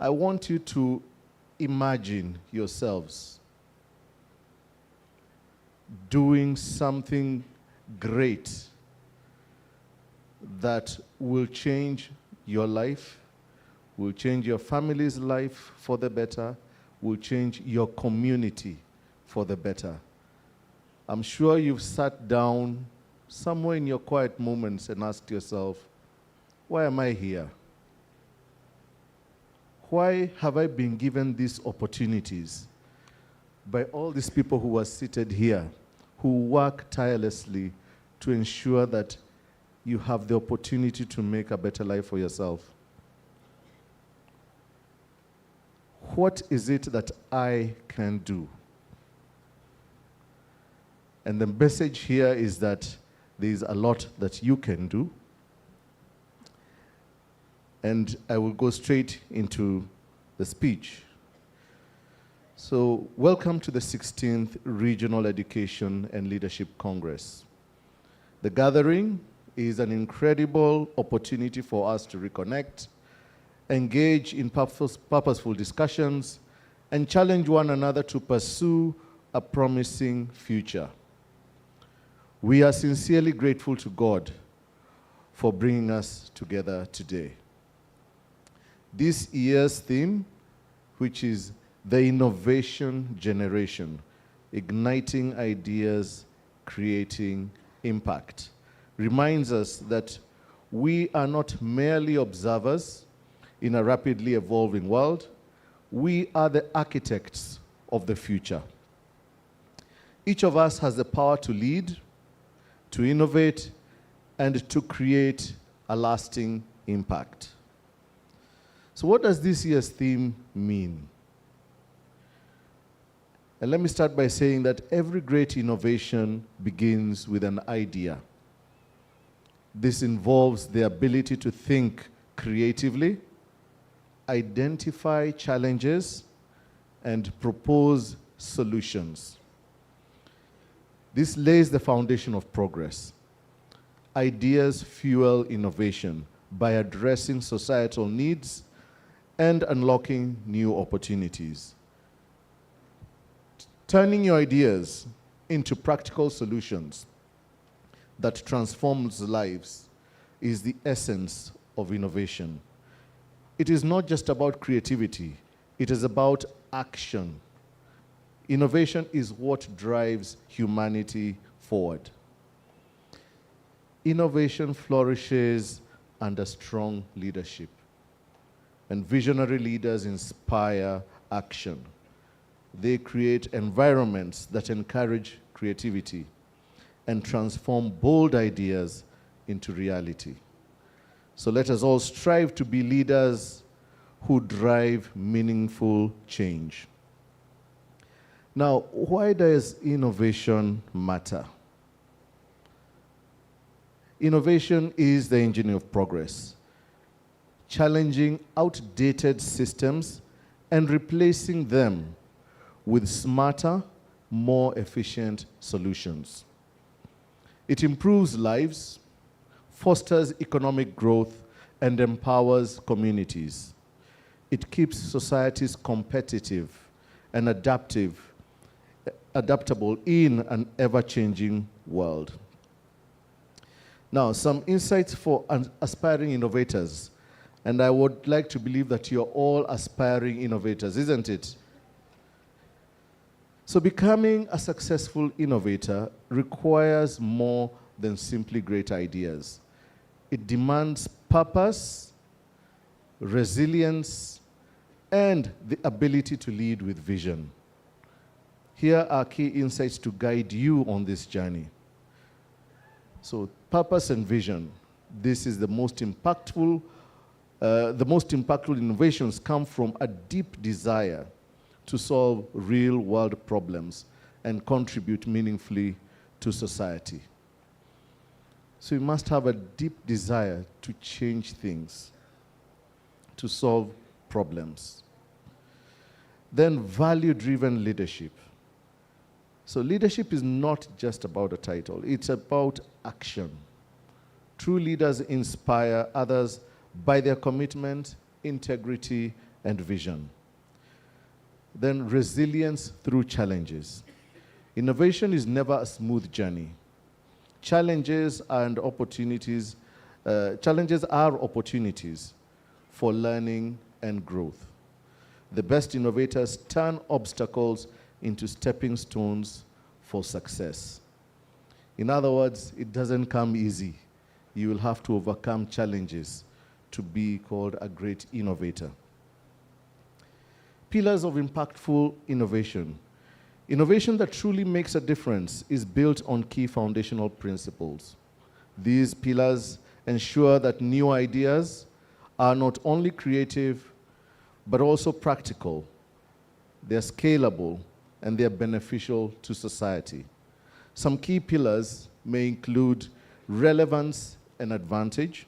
I want you to imagine yourselves doing something great that will change your life, will change your family's life for the better, will change your community for the better. I'm sure you've sat down somewhere in your quiet moments and asked yourself, why am I here? Why have I been given these opportunities by all these people who are seated here, who work tirelessly to ensure that you have the opportunity to make a better life for yourself? What is it that I can do? And the message here is that there is a lot that you can do. And I will go straight into the speech. So, welcome to the 16th Regional Education and Leadership Congress. The gathering is an incredible opportunity for us to reconnect, engage in purposeful discussions, and challenge one another to pursue a promising future. We are sincerely grateful to God for bringing us together today. This year's theme, which is the Innovation Generation, igniting ideas, creating impact. Reminds us that we are not merely observers in a rapidly evolving world. We are the architects of the future. Each of us has the power to lead, to innovate, and to create a lasting impact. So what does this year's theme mean? And let me start by saying that every great innovation begins with an idea. This involves the ability to think creatively, identify challenges, and propose solutions. This lays the foundation of progress. Ideas fuel innovation by addressing societal needs and unlocking new opportunities. Turning your ideas into practical solutions that transforms lives is the essence of innovation. It is not just about creativity, it is about action. Innovation is what drives humanity forward. Innovation flourishes under strong leadership, and visionary leaders inspire action. They create environments that encourage creativity and transform bold ideas into reality. So let us all strive to be leaders who drive meaningful change. Now, why does innovation matter? Innovation is the engine of progress, challenging outdated systems and replacing them with smarter, more efficient solutions. It improves lives, fosters economic growth, and empowers communities. It keeps societies competitive and adaptable in an ever-changing world. Now, some insights for aspiring innovators. And I would like to believe that you're all aspiring innovators, isn't it? So becoming a successful innovator requires more than simply great ideas. It demands purpose, resilience, and the ability to lead with vision. Here are key insights to guide you on this journey. So purpose and vision. This is the most impactful innovations come from a deep desire to solve real-world problems and contribute meaningfully to society. So you must have a deep desire to change things, to solve problems. Then value-driven leadership. So leadership is not just about a title, it's about action. True leaders inspire others by their commitment, integrity, and vision. Then resilience through challenges. Innovation is never a smooth journey. Challenges are opportunities for learning and growth. The best innovators turn obstacles into stepping stones for success. In other words, it doesn't come easy. You will have to overcome challenges to be called a great innovator. Pillars of impactful innovation. Innovation that truly makes a difference is built on key foundational principles. These pillars ensure that new ideas are not only creative, but also practical. They're scalable, and they're beneficial to society. Some key pillars may include relevance and advantage.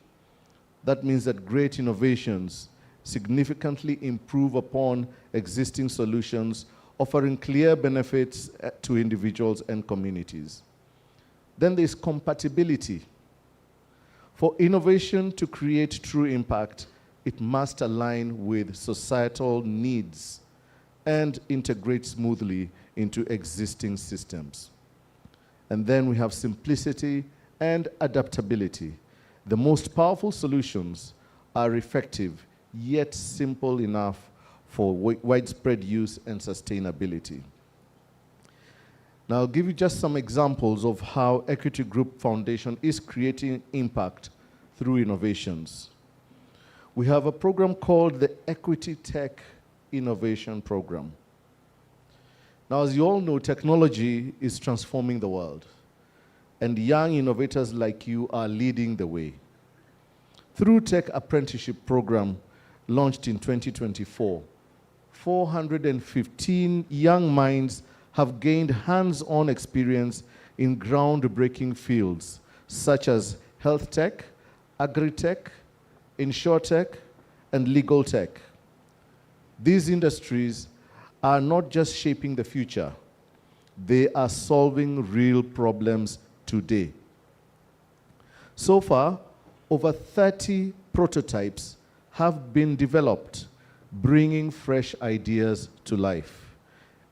That means that great innovations significantly improve upon existing solutions, offering clear benefits to individuals and communities. Then there's compatibility. For innovation to create true impact, it must align with societal needs and integrate smoothly into existing systems. And then we have simplicity and adaptability. The most powerful solutions are effective, yet simple enough for widespread use and sustainability. Now, I'll give you just some examples of how Equity Group Foundation is creating impact through innovations. We have a program called the Equity Tech Innovation Program. Now, as you all know, technology is transforming the world, and young innovators like you are leading the way. Through Tech Apprenticeship Program, launched in 2024, 415 young minds have gained hands-on experience in groundbreaking fields such as health tech, agri-tech, insurtech, and legal tech. These industries are not just shaping the future, they are solving real problems today. So far, over 30 prototypes have been developed, bringing fresh ideas to life.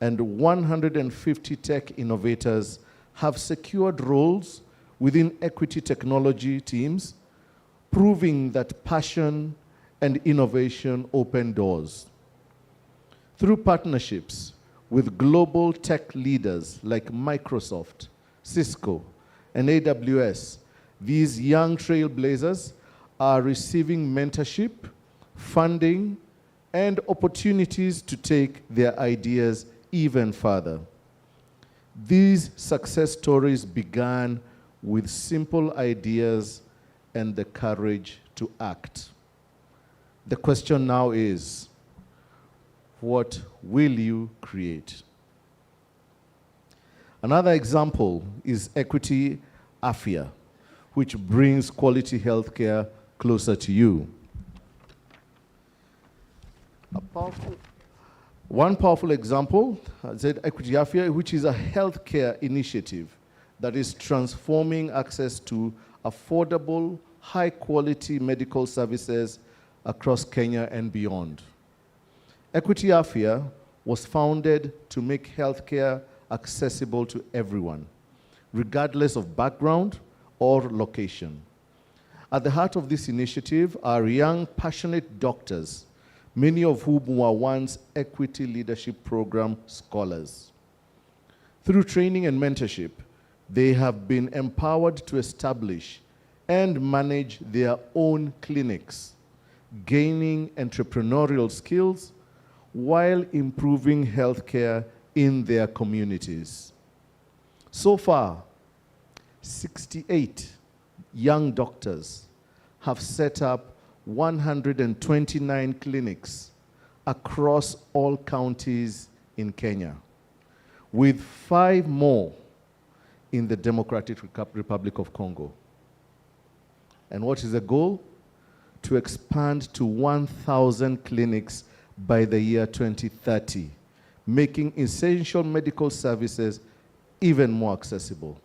And 150 tech innovators have secured roles within equity technology teams, proving that passion and innovation open doors. Through partnerships with global tech leaders like Microsoft, Cisco, and AWS, these young trailblazers are receiving mentorship, funding, and opportunities to take their ideas even further. These success stories began with simple ideas and the courage to act. The question now is, what will you create? Another example is Equity Afia, which brings quality healthcare closer to you. One powerful example is Equity Afia, which is a healthcare initiative that is transforming access to affordable, high-quality medical services across Kenya and beyond. Equity Afia was founded to make healthcare accessible to everyone, regardless of background or location. At the heart of this initiative are young, passionate doctors, many of whom were once Equity Leadership Program scholars. Through training and mentorship, they have been empowered to establish and manage their own clinics, gaining entrepreneurial skills while improving healthcare in their communities. So far, 68 young doctors have set up 129 clinics across all counties in Kenya, with 5 more in the Democratic Republic of Congo. And what is the goal? To expand to 1,000 clinics by the year 2030, making essential medical services even more accessible.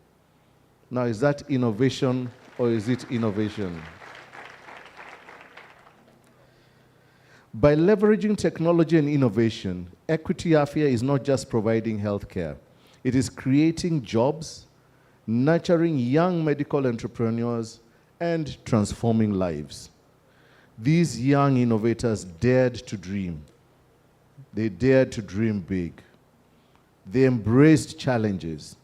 Now, is that innovation or is it innovation? By leveraging technology and innovation, Equity Afia is not just providing healthcare. It is creating jobs, nurturing young medical entrepreneurs, and transforming lives. These young innovators dared to dream. They dared to dream big. They embraced challenges,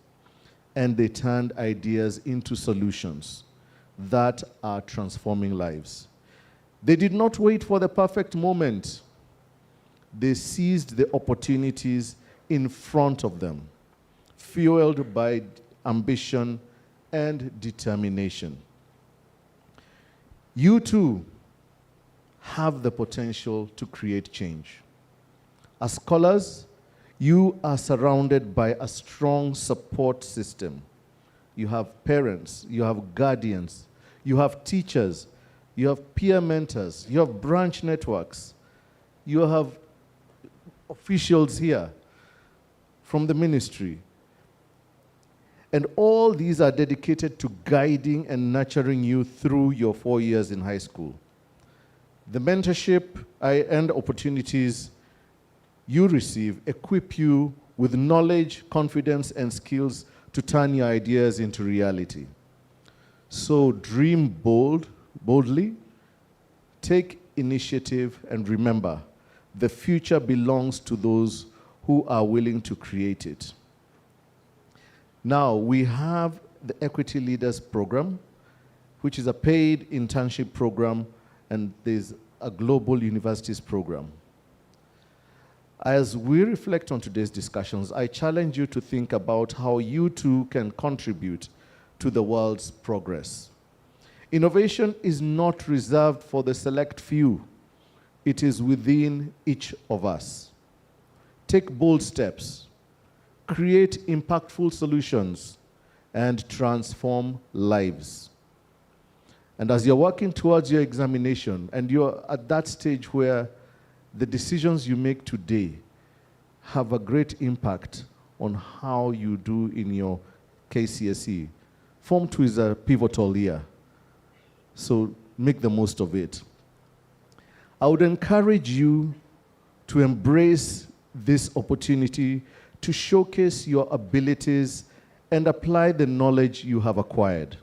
and they turned ideas into solutions that are transforming lives. They did not wait for the perfect moment. They seized the opportunities in front of them, fueled by ambition and determination. You too have the potential to create change. As scholars, you are surrounded by a strong support system. You have parents, you have guardians, you have teachers, you have peer mentors, you have branch networks, you have officials here from the ministry. And all these are dedicated to guiding and nurturing you through your 4 years in high school. The mentorship and opportunities you receive equip you with knowledge, confidence, and skills to turn your ideas into reality. So dream boldly, take initiative, and remember, the future belongs to those who are willing to create it. Now, we have the Equity Leaders Program, which is a paid internship program, and there's a global universities program. As we reflect on today's discussions, I challenge you to think about how you too can contribute to the world's progress. Innovation is not reserved for the select few. It is within each of us. Take bold steps, create impactful solutions, and transform lives. And as you're working towards your examination, and you're at that stage where the decisions you make today have a great impact on how you do in your KCSE. Form 2 is a pivotal year, so make the most of it. I would encourage you to embrace this opportunity to showcase your abilities and apply the knowledge you have acquired.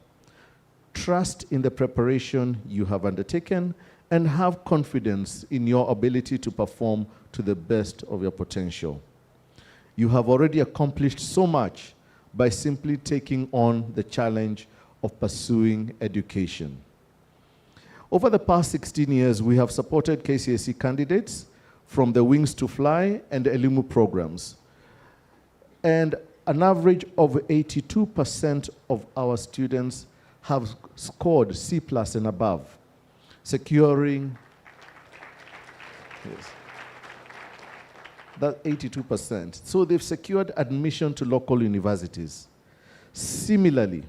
Trust in the preparation you have undertaken and have confidence in your ability to perform to the best of your potential. You have already accomplished so much by simply taking on the challenge of pursuing education. Over the past 16 years, we have supported KCSE candidates from the Wings to Fly and Elimu programs. And an average of 82% of our students have scored C+ and above, securing, yes, that 82%. So they've secured admission to local universities. Similarly,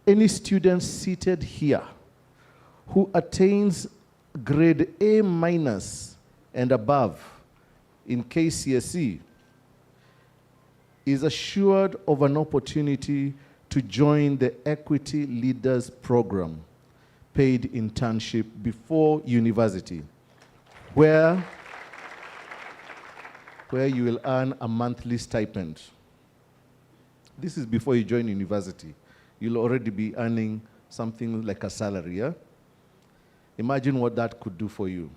any student seated here who attains grade A- and above in KCSE is assured of an opportunity to join the Equity Leaders Program, paid internship before university, where you will earn a monthly stipend. This is before you join university. You'll already be earning something like a salary, yeah? Imagine what that could do for you.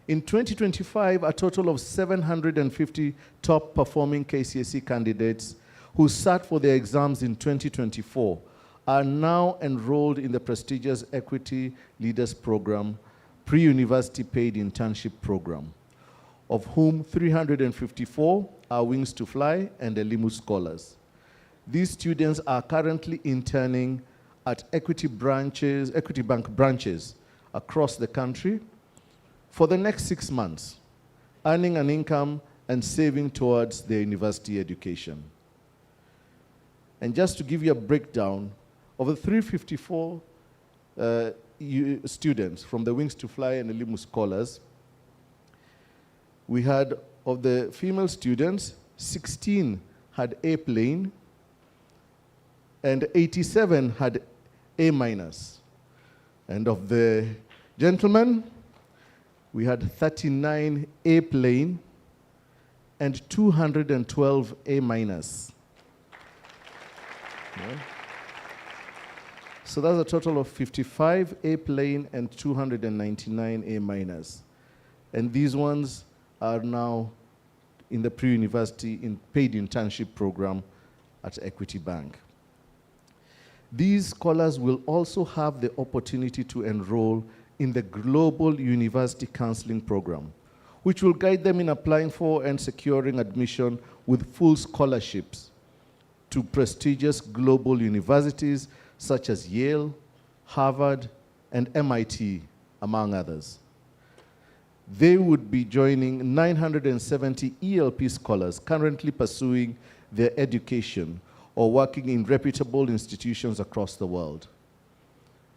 In 2025, a total of 750 top-performing KCSE candidates who sat for their exams in 2024 are now enrolled in the prestigious Equity Leaders Program, pre-university paid internship program, of whom 354 are Wings to Fly and Elimu scholars. These students are currently interning at Equity Bank branches across the country for the next 6 months, earning an income and saving towards their university education. And just to give you a breakdown, of the 354 students from the Wings to Fly and Elimu scholars, we had, of the female students, 16 had A-plane, and 87 had A-. And of the gentlemen, we had 39 A-plane and 212 A-. Yeah. So that's a total of 55 A-plane and 299 A-. And these ones are now in the pre-university in paid internship program at Equity Bank. These scholars will also have the opportunity to enroll in the Global University Counseling Program, which will guide them in applying for and securing admission with full scholarships to prestigious global universities such as Yale, Harvard, and MIT, among others. They would be joining 970 ELP scholars currently pursuing their education or working in reputable institutions across the world.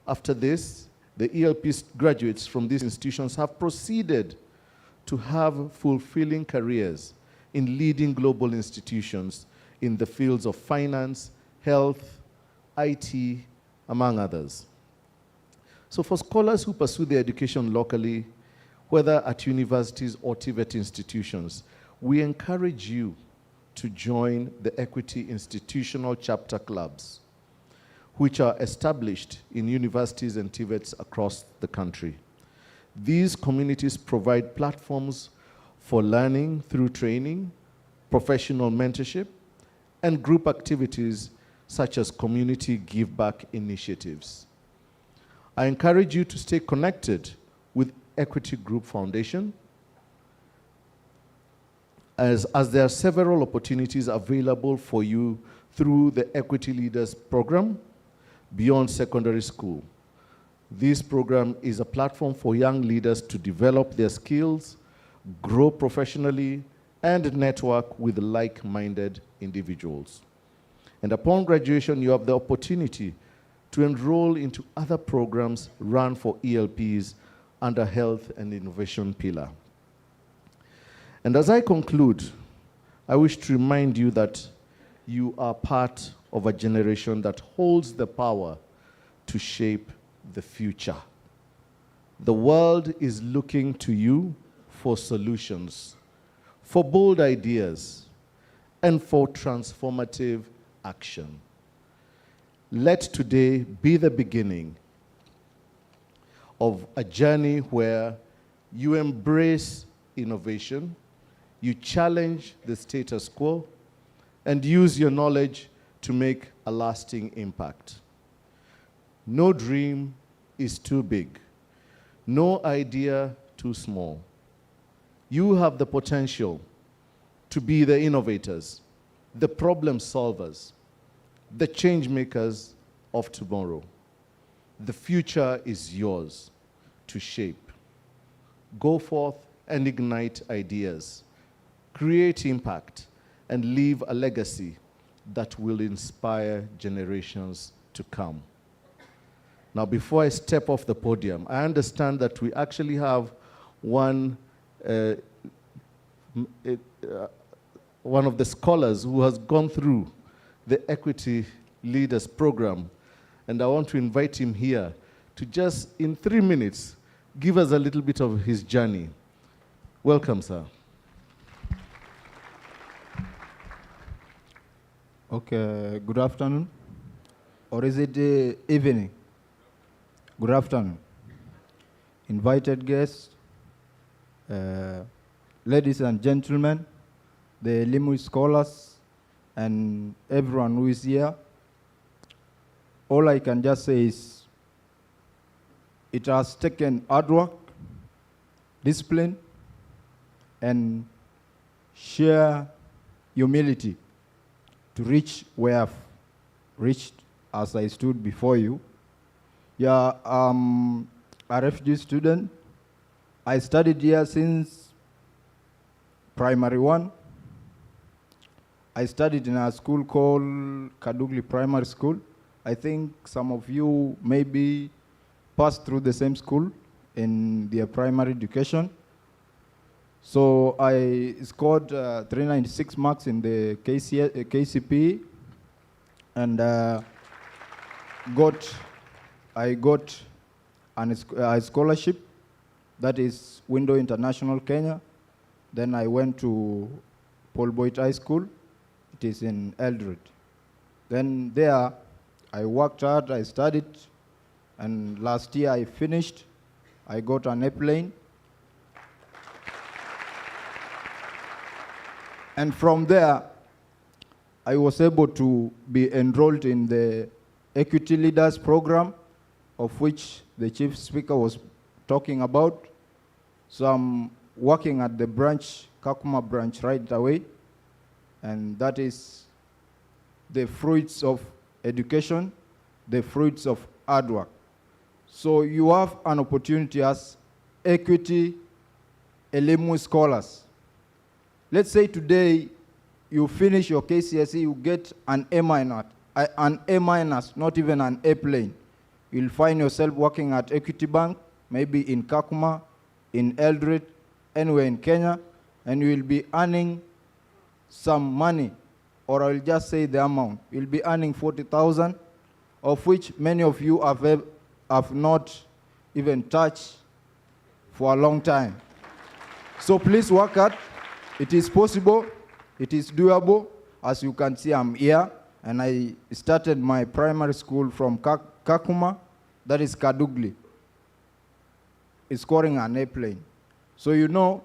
After this, the ELP graduates from these institutions have proceeded to have fulfilling careers in leading global institutions in the fields of finance, health, IT, among others. So for scholars who pursue their education locally, whether at universities or TVET institutions, we encourage you to join the Equity Institutional Chapter Clubs, which are established in universities and TVETs across the country. These communities provide platforms for learning through training, professional mentorship, and group activities such as community give-back initiatives. I encourage you to stay connected with Equity Group Foundation as there are several opportunities available for you through the Equity Leaders Program beyond secondary school. This program is a platform for young leaders to develop their skills, grow professionally, and network with like-minded individuals. And upon graduation, you have the opportunity to enroll into other programs run for ELPs under Health and Innovation Pillar. And as I conclude, I wish to remind you that you are part of a generation that holds the power to shape the future. The world is looking to you for solutions, for bold ideas, and for transformative action. Let today be the beginning of a journey where you embrace innovation, you challenge the status quo, and use your knowledge to make a lasting impact. No dream is too big, no idea too small. You have the potential to be the innovators, the problem solvers, the change makers of tomorrow. The future is yours to shape. Go forth and ignite ideas, create impact, and leave a legacy that will inspire generations to come. Now, before I step off the podium, I understand that we actually have one of the scholars who has gone through the Equity Leaders Program, and I want to invite him here to just, in 3 minutes, give us a little bit of his journey. Welcome, sir. Okay, good afternoon. Or is it evening? Good afternoon. Invited guests, ladies and gentlemen, the Limu scholars, and everyone who is here. All I can just say is it has taken hard work, discipline, and sheer humility to reach where I've reached as I stood before you. Yeah, I'm a refugee student. I studied here since primary 1. I studied in a school called Kadugli Primary School. I think some of you maybe passed through the same school in their primary education. So I scored 396 marks in the KCPE, and I got a scholarship, that is Window International Kenya. Then I went to Paul Boyd High School. It is in Eldred. Then there, I worked hard, I studied, and last year I finished. I got an airplane. And from there, I was able to be enrolled in the Equity Leaders Program, of which the Chief Speaker was talking about. So I'm working at the branch, Kakuma branch, right away. And that is the fruits of education, the fruits of hard work. So you have an opportunity as Equity Elimu scholars. Let's say today you finish your KCSE, you get an A minus, not even an airplane. You'll find yourself working at Equity Bank, maybe in Kakuma, in Eldred, anywhere in Kenya, and you will be earning some money, or I'll just say the amount. You'll be earning 40,000, of which many of you have not even touched for a long time. So please work hard. It is possible. It is doable. As you can see, I'm here, and I started my primary school from Kakuma, that is Kadugli. It's scoring an airplane. So you know,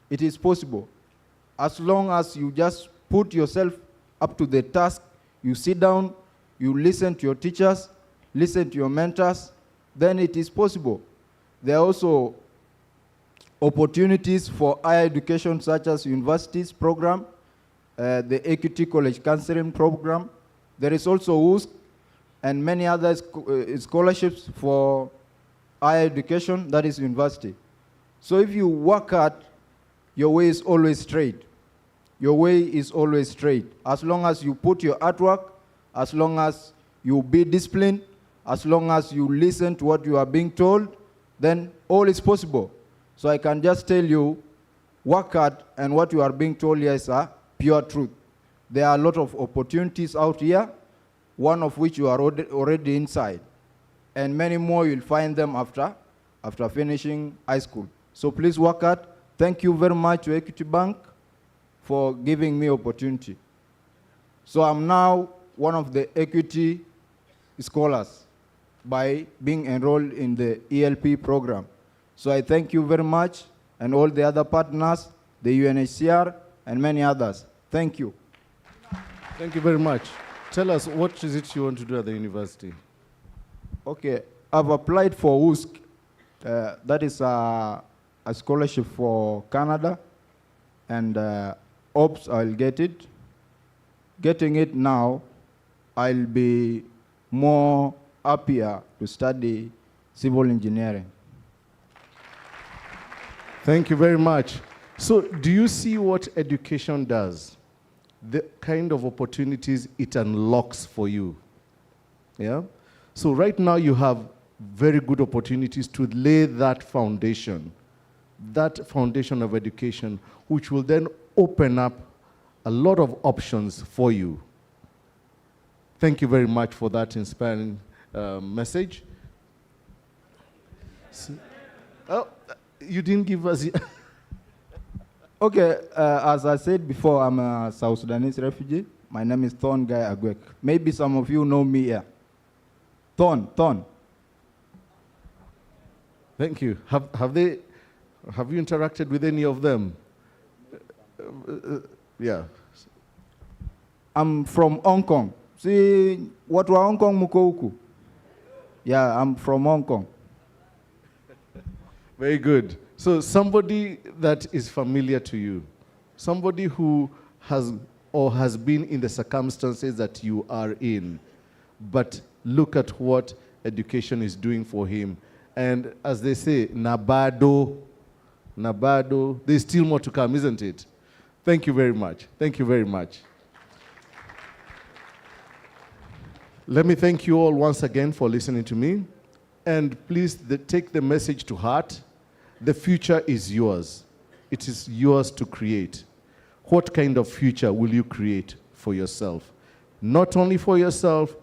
it is possible. As long as you just put yourself up to the task, you sit down, you listen to your teachers, listen to your mentors, then it is possible. There are also opportunities for higher education such as universities program, the Equity College Counseling program. There is also USC and many other scholarships for higher education, that is university. So if you work hard, your way is always straight. Your way is always straight. As long as you put your hard work, as long as you be disciplined, as long as you listen to what you are being told, then all is possible. So I can just tell you, work hard, and what you are being told here is a pure truth. There are a lot of opportunities out here, one of which you are already inside. And many more you'll find them after finishing high school. So please work hard. Thank you very much to Equity Bank for giving me opportunity. So I'm now one of the Equity scholars by being enrolled in the ELP program. So I thank you very much, and all the other partners, the UNHCR, and many others. Thank you. Thank you very much. Tell us, what is it you want to do at the university? Okay, I've applied for USC. That is a scholarship for Canada, and hopes I'll get it. Getting it now, I'll be more happier to study civil engineering. Thank you very much. So do you see what education does? The kind of opportunities it unlocks for you. Yeah? So right now you have very good opportunities to lay that foundation of education, which will then open up a lot of options for you. Thank you very much for that inspiring message. So, you didn't give us... Okay, as I said before, I'm a South Sudanese refugee. My name is Thon Guy Agwek. Maybe some of you know me here. Thon. Thank you. Have you interacted with any of them? Yeah. I'm from Hong Kong. See, what wa Hong Kong muko huku? Yeah, I'm from Hong Kong. Very good. So somebody that is familiar to you, somebody who has been in the circumstances that you are in, but look at what education is doing for him. And as they say, Nabado, there's still more to come, isn't it? Thank you very much. Thank you very much. Let me thank you all once again for listening to me. And please take the message to heart. The future is yours. It is yours to create. What kind of future will you create for yourself? Not only for yourself,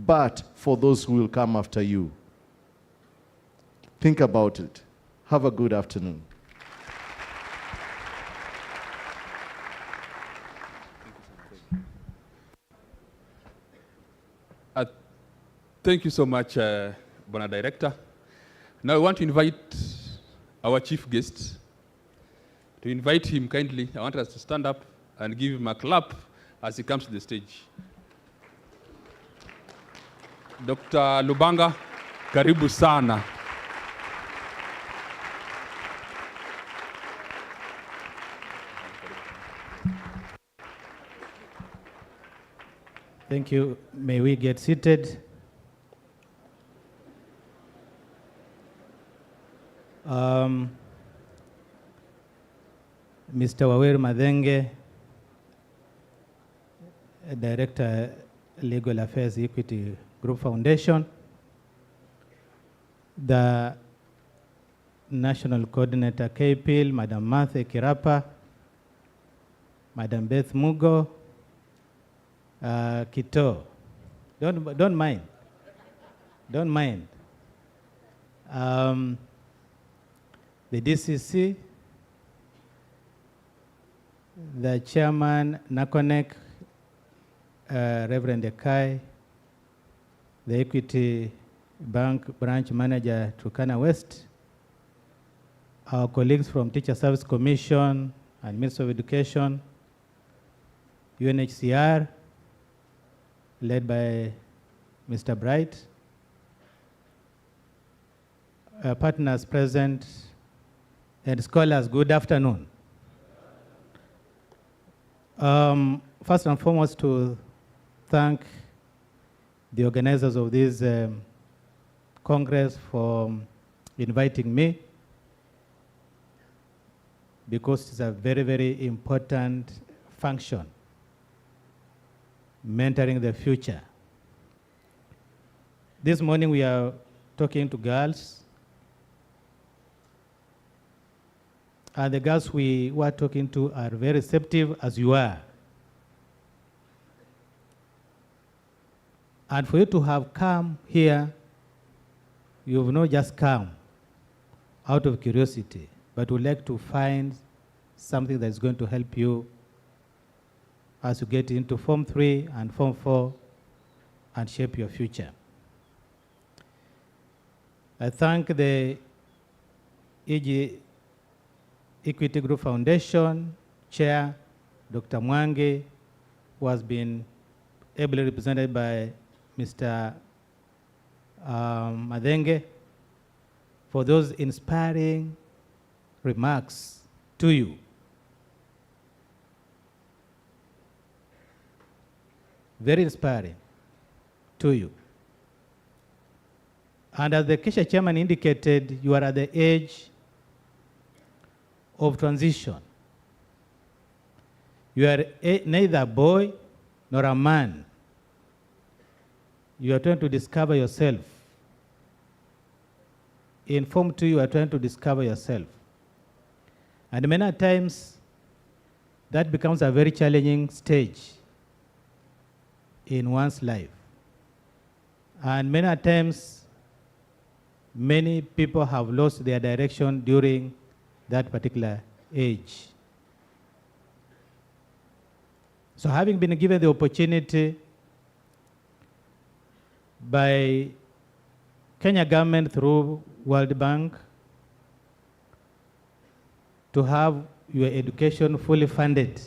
but for those who will come after you. Think about it. Have a good afternoon. Thank you so much, Bona Director. Now I want to invite our chief guest. To invite him kindly, I want us to stand up and give him a clap as he comes to the stage. Dr. Lubanga, karibu sana. Thank you. May we get seated? Mr. Waweru Madhenge, Director, Legal Affairs, Equity Group Foundation, the National Coordinator, KPIL, Madam Martha Kirapa, Madam Beth Mugo, Kito. Don't mind. The DCC, the Chairman, Nakonek, Reverend Ekai, the Equity Bank Branch Manager, Turkana West, our colleagues from Teacher Service Commission and Ministry of Education, UNHCR, led by Mr. Bright. Partners present and scholars, good afternoon. First and foremost, to thank the organizers of this Congress for inviting me, because it's a very, very important function, mentoring the future. This morning we are talking to girls, and the girls we were talking to are very receptive, as you are. And for you to have come here, you have not just come out of curiosity, but would like to find something that's going to help you as you get into Form 3 and Form 4 and shape your future. I thank the EG Equity Group Foundation Chair, Dr. Mwangi, who has been ably represented by Mr. Madenge, for those inspiring remarks to you. Very inspiring to you. And as the Kesha chairman indicated, you are at the age of transition. You are neither a boy nor a man. You are trying to discover yourself. In Form 2, you are trying to discover yourself. And many times, that becomes a very challenging stage in one's life. And many times, many people have lost their direction during that particular age. So having been given the opportunity by Kenya government through World Bank to have your education fully funded,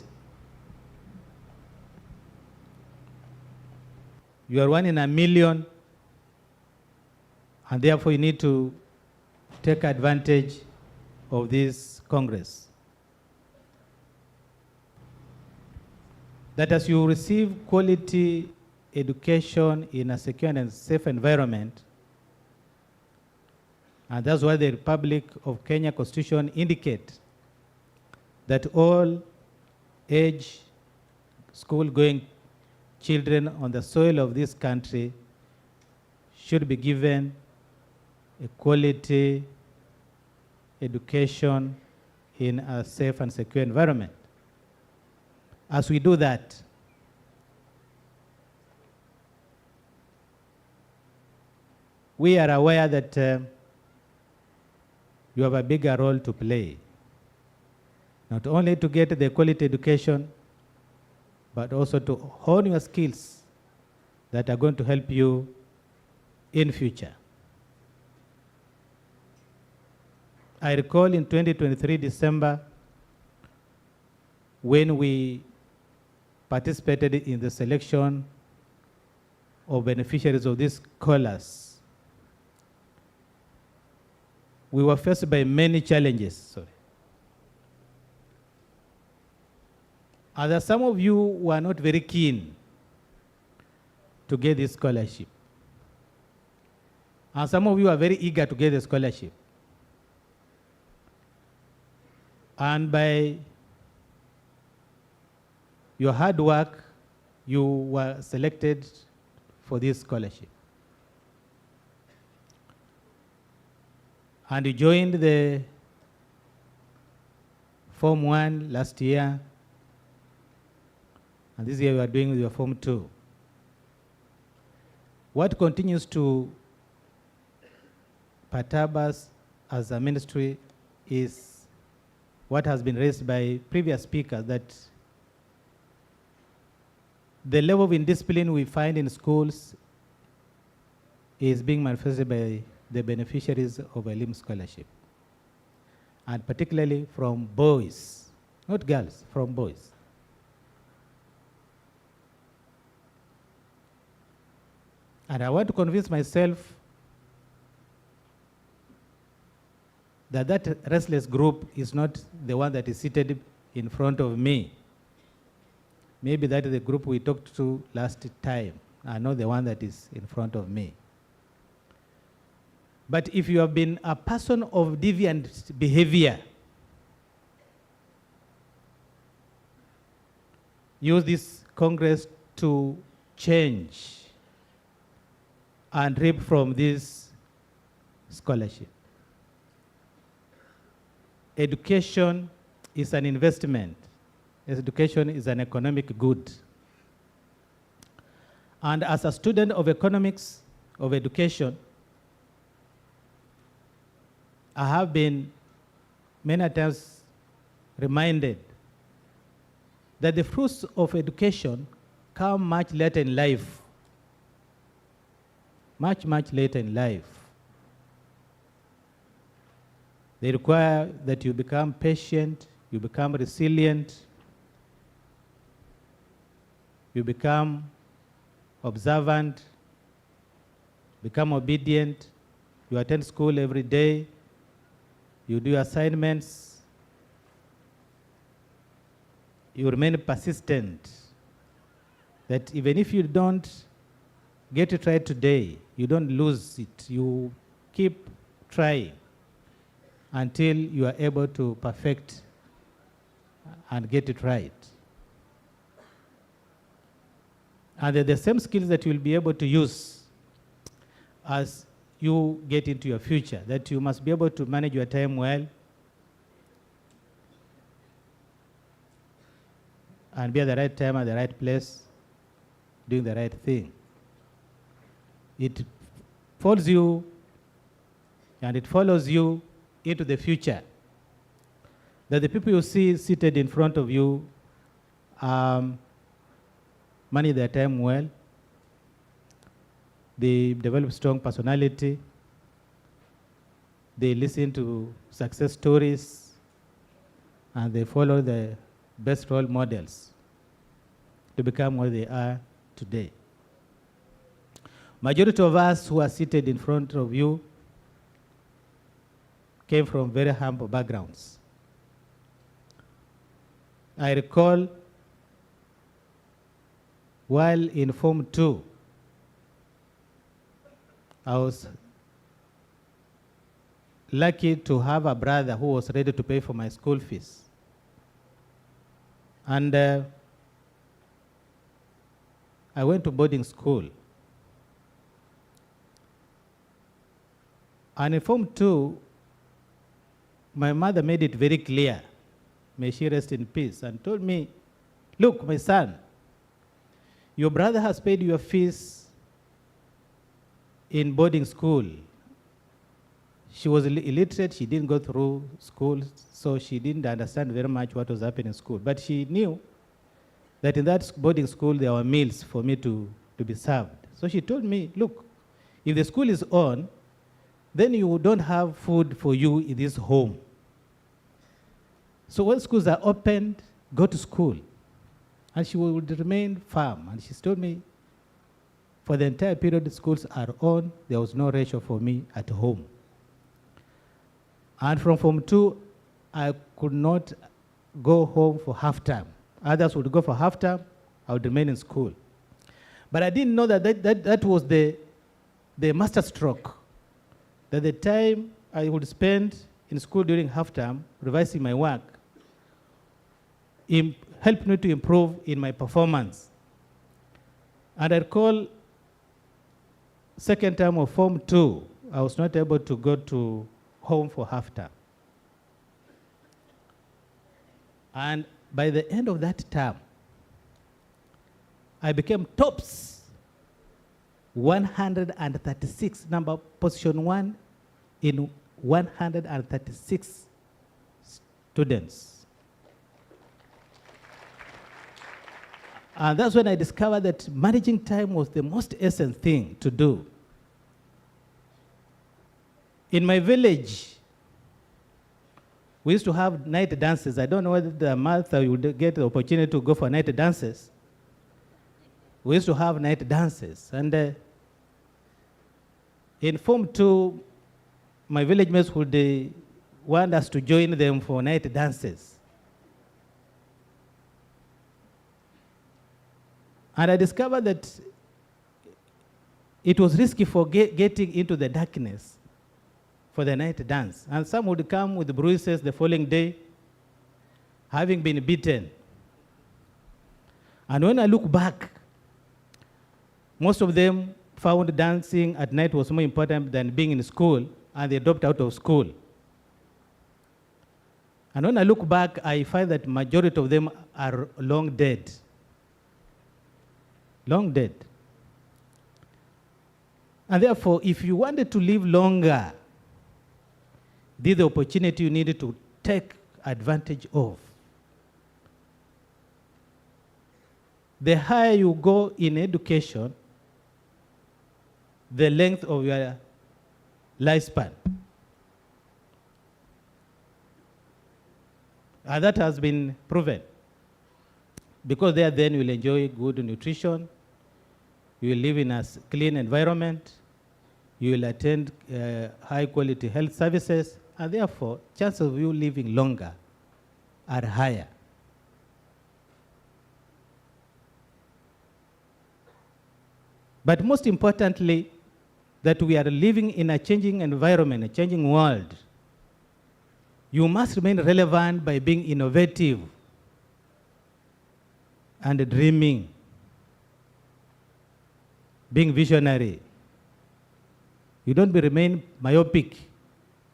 you are 1 in a million, and therefore you need to take advantage of this Congress. That as you receive quality education in a secure and safe environment, and that's why the Republic of Kenya Constitution indicates that all age school-going children on the soil of this country should be given a quality education in a safe and secure environment. As we do that, we are aware that you have a bigger role to play, not only to get the quality education, but also to hone your skills that are going to help you in future. I recall in 2023 December, when we participated in the selection of beneficiaries of these scholars, we were faced by many challenges. And some of you were not very keen to get this scholarship. And some of you are very eager to get the scholarship. And by your hard work, you were selected for this scholarship. And you joined the Form 1 last year, and this year you are doing your Form 2. What continues to perturb us as a ministry is what has been raised by previous speakers, that the level of indiscipline we find in schools is being manifested by the beneficiaries of a LIM scholarship, and particularly from boys, not girls, from boys. And I want to convince myself that that restless group is not the one that is seated in front of me. Maybe that is the group we talked to last time, and not the one that is in front of me. But if you have been a person of deviant behavior, use this Congress to change and reap from this scholarship. Education is an investment. Education is an economic good. And as a student of economics, of education, I have been many times reminded that the fruits of education come much later in life. Much, much later in life. They require that you become patient, you become resilient, you become observant, become obedient, you attend school every day, you do assignments, you remain persistent, that even if you don't get it right today, you don't lose it, you keep trying until you are able to perfect and get it right. And they're the same skills that you'll be able to use as you get into your future, that you must be able to manage your time well and be at the right time at the right place, doing the right thing. It follows you and it follows you into the future. That the people you see seated in front of you manage their time well, they develop strong personality, they listen to success stories, and they follow the best role models to become what they are today. Majority of us who are seated in front of you came from very humble backgrounds. I recall while in Form 2, I was lucky to have a brother who was ready to pay for my school fees. And I went to boarding school. And in Form 2, my mother made it very clear, may she rest in peace, and told me, look, my son, your brother has paid your fees in boarding school. She was illiterate, she didn't go through school, so she didn't understand very much what was happening in school. But she knew that in that boarding school there were meals for me to be served. So she told me, look, if the school is on, then you don't have food for you in this home. So when schools are opened, go to school. And she would remain firm. And she told me, for the entire period the schools are on, there was no ratio for me at home. And from Form 2, I could not go home for half time. Others would go for half time, I would remain in school. But I didn't know that was the master stroke. That the time I would spend in school during half time, revising my work, helped me to improve in my performance. And I recall second term of Form 2, I was not able to go to home for half term. And by the end of that term, I became tops, 136, position 1 in 136 students. And that's when I discovered that managing time was the most essential thing to do. In my village, we used to have night dances. I don't know whether the Martha would get the opportunity to go for night dances. We used to have night dances. And In Form 2, my village mates would want us to join them for night dances. And I discovered that it was risky for getting into the darkness for the night dance. And some would come with bruises the following day, having been beaten. And when I look back, most of them found dancing at night was more important than being in school, and they dropped out of school. And when I look back, I find that majority of them are long dead. Long dead. And therefore, if you wanted to live longer, this is the opportunity you needed to take advantage of. The higher you go in education, the length of your lifespan. And that has been proven. Because there then you'll enjoy good nutrition, you will live in a clean environment, you will attend high quality health services, and therefore chances of you living longer are higher. But most importantly, that we are living in a changing environment, a changing world. You must remain relevant by being innovative and dreaming, being visionary. You don't remain myopic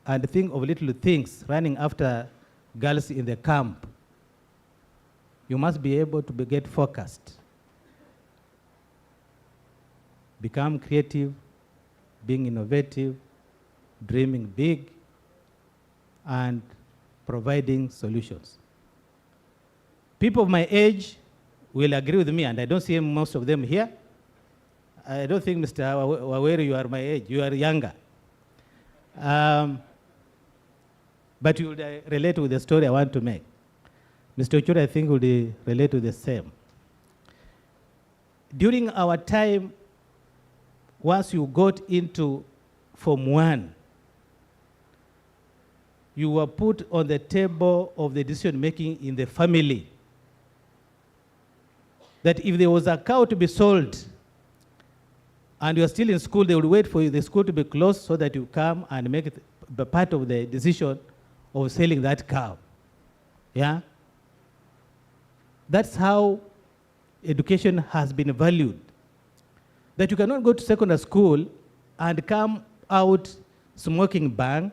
and think of little things, running after girls in the camp. You must be able to get focused. Become creative, being innovative, dreaming big, and providing solutions. People of my age will agree with me, and I don't see most of them here. I don't think, Mr. Waweru, you are my age. You are younger. But you would relate with the story I want to make. Mr. Ochura, I think, would relate to the same. During our time, once you got into Form 1, you were put on the table of the decision-making in the family. That if there was a cow to be sold, and you are still in school, they would wait for the school to be closed so that you come and make it part of the decision of selling that cow. Yeah? That's how education has been valued. That you cannot go to secondary school and come out smoking bang,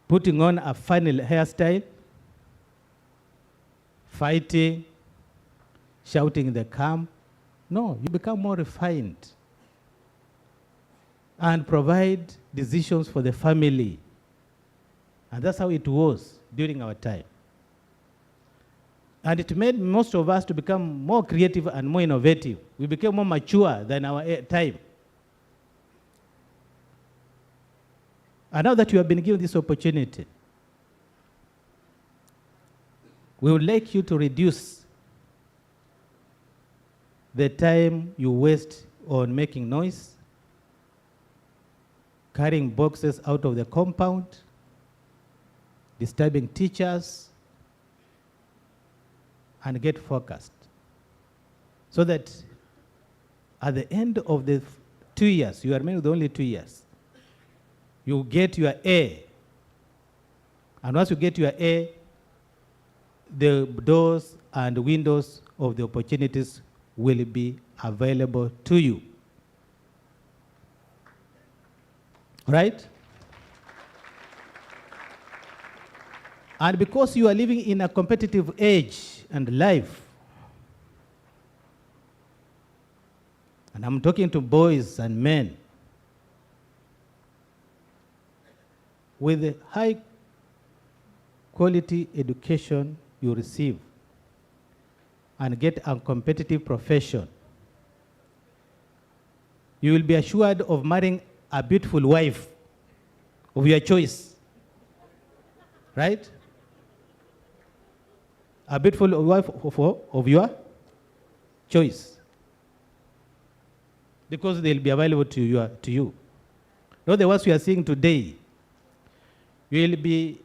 putting on a funny hairstyle, fighting, shouting in the camp. No, you become more refined and provide decisions for the family. And that's how it was during our time. And it made most of us to become more creative and more innovative. We became more mature than our time. And now that you have been given this opportunity, we would like you to reduce the time you waste on making noise, carrying boxes out of the compound, disturbing teachers, and get focused. So that at the end of the 2 years, you are remaining with only 2 years, you get your A. And once you get your A, the doors and windows of the opportunities will be available to you. Right? And because you are living in a competitive age and life, and I'm talking to boys and men, with the high quality education you receive and get a competitive profession, you will be assured of marrying a beautiful wife of your choice. Right? A beautiful wife of your choice. because they'll be available to you. Not the ones we are seeing today. You will be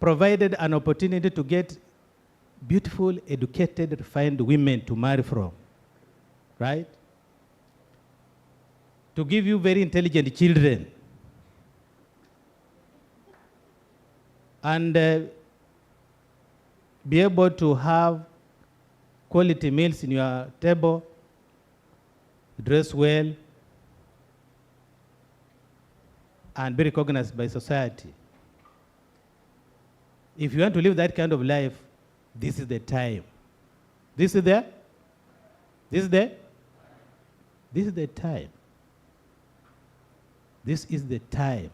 provided an opportunity to get beautiful, educated, refined women to marry from, right? To give you very intelligent children. And be able to have quality meals in your table, dress well, and be recognized by society. If you want to live that kind of life, this is the time. This is the time. This is the time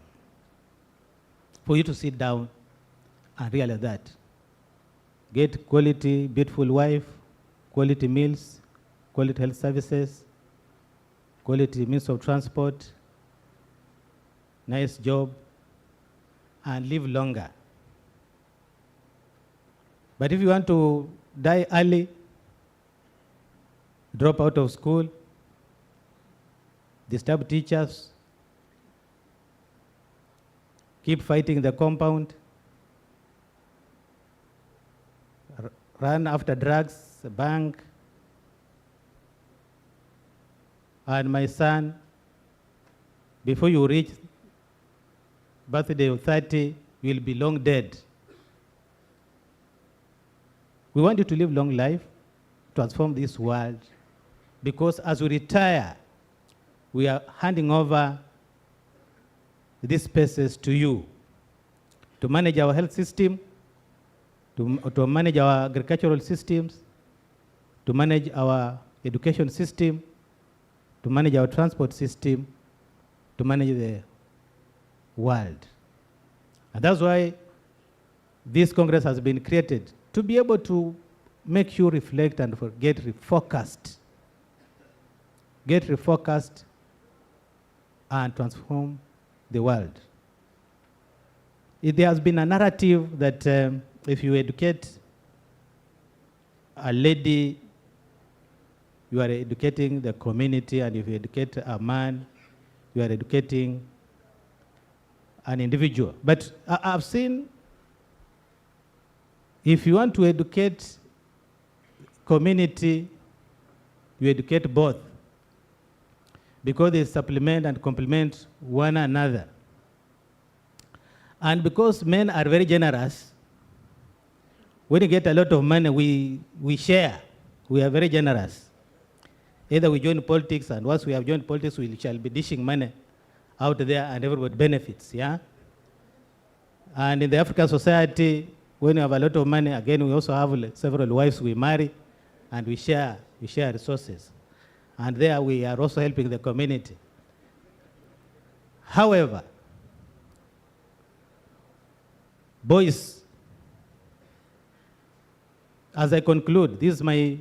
for you to sit down and realize that. Get quality, beautiful wife, quality meals, quality health services, quality means of transport, nice job, and live longer. But if you want to die early, drop out of school, disturb teachers, keep fighting the compound, run after drugs, bank, and my son, before you reach birthday of 30, you will be long dead. We want you to live long life, transform this world, because as we retire, we are handing over these spaces to you to manage our health system, to manage our agricultural systems, to manage our education system, to manage our transport system, to manage the world. And that's why this Congress has been created, to be able to make you reflect and get refocused. Get refocused and transform the world. There has been a narrative that if you educate a lady, you are educating the community, and if you educate a man, you are educating an individual. But I've seen, if you want to educate community, you educate both, because they supplement and complement one another. And because men are very generous, when you get a lot of money, we share. We are very generous. Either we join politics, and once we have joined politics, we shall be dishing money out there, and everybody benefits, yeah? And in the African society, when you have a lot of money, again, we also have several wives we marry, and we share resources. And there we are also helping the community. However, boys, as I conclude, this is my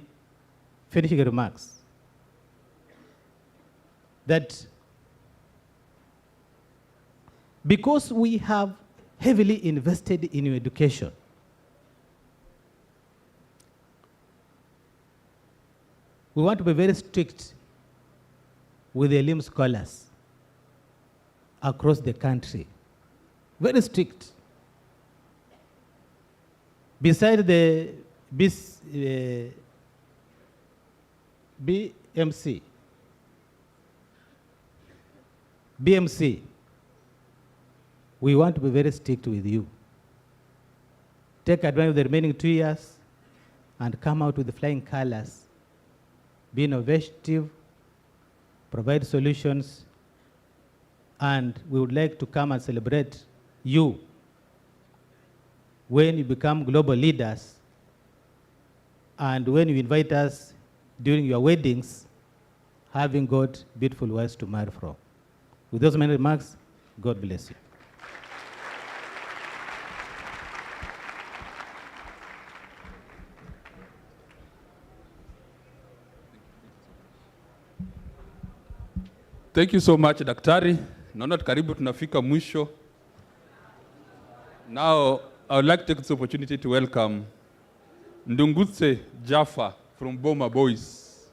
finishing remarks, that because we have heavily invested in your education, we want to be very strict with the elimu scholars across the country. Very strict. Beside the BMC, we want to be very strict with you. Take advantage of the remaining 2 years and come out with the flying colors. Be innovative, provide solutions, and we would like to come and celebrate you when you become global leaders, and when you invite us during your weddings, having got beautiful wives to marry from. With those many remarks, God bless you. Thank you so much, Daktari. Naona karibu tunafika mwisho. Now, I would like to take this opportunity to welcome Ndungutse Jaffa from Boma Boys.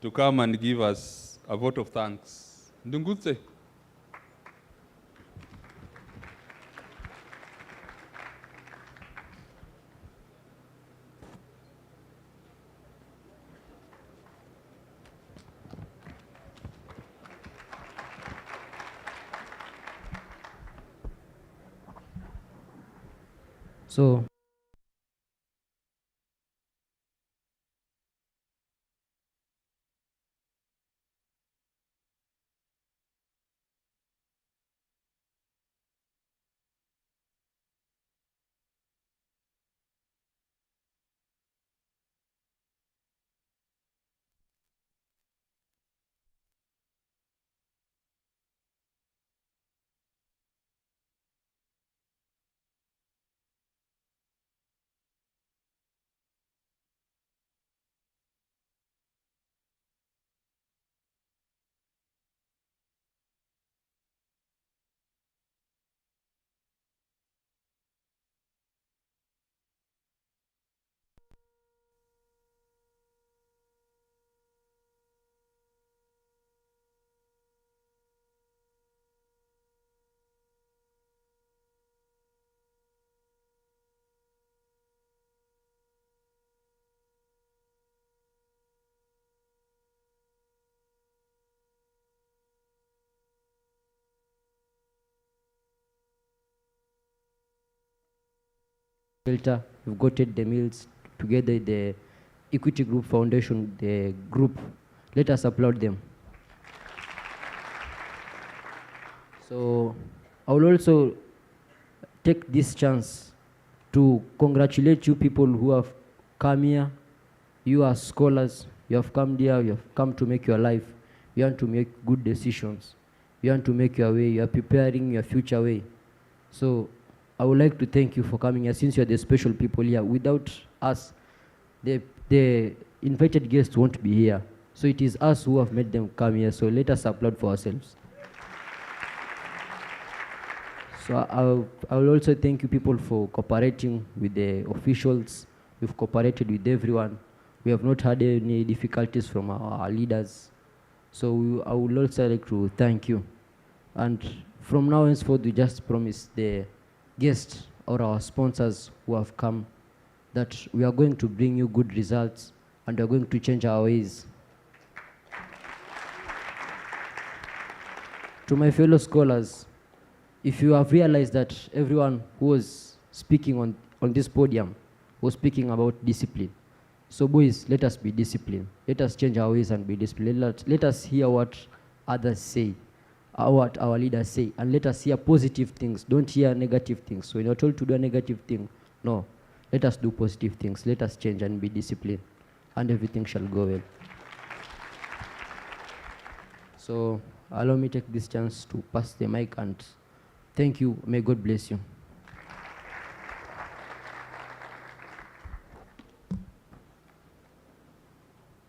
to come and give us a vote of thanks. Ndungutse. So, shelter, we've gotten the meals together, the Equity Group Foundation, the group. Let us applaud them. So I will also take this chance to congratulate you people who have come here. You are scholars. You have come here. You have come to make your life. You want to make good decisions. You want to make your way. You are preparing your future way. So I would like to thank you for coming here, since you are the special people here. Without us, the invited guests won't be here. So it is us who have made them come here. So let us applaud for ourselves. So I will also thank you people for cooperating with the officials. We've cooperated with everyone. We have not had any difficulties from our leaders. So I would also like to thank you. And from now henceforth, we just promise the guests or our sponsors who have come that we are going to bring you good results and we are going to change our ways. To my fellow scholars, if you have realized that everyone who was speaking on this podium was speaking about discipline. So boys, let us be disciplined. Let us change our ways and be disciplined. Let us hear what others say, what our leaders say, and let us hear positive things. Don't hear negative things. So when you're told to do a negative thing, no. Let us do positive things. Let us change and be disciplined, and everything shall go well. So allow me to take this chance to pass the mic and thank you. May God bless you.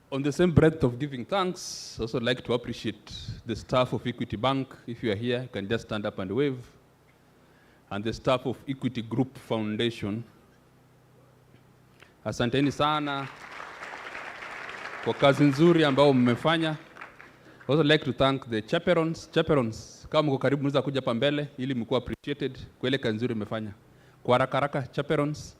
On the same breath of giving thanks, I also like to appreciate the staff of Equity Bank. If you are here, you can just stand up and wave. And the staff of Equity Group Foundation. Asanteni sana kwa kazi nzuri ambao mmefanya. I also like to thank the chaperons. Chaperons, kama mko karibu mnaweza kuja hapa mbele ili mkuwa appreciated kwa ile kazi nzuri mmefanya. Kwa haraka haraka, chaperons.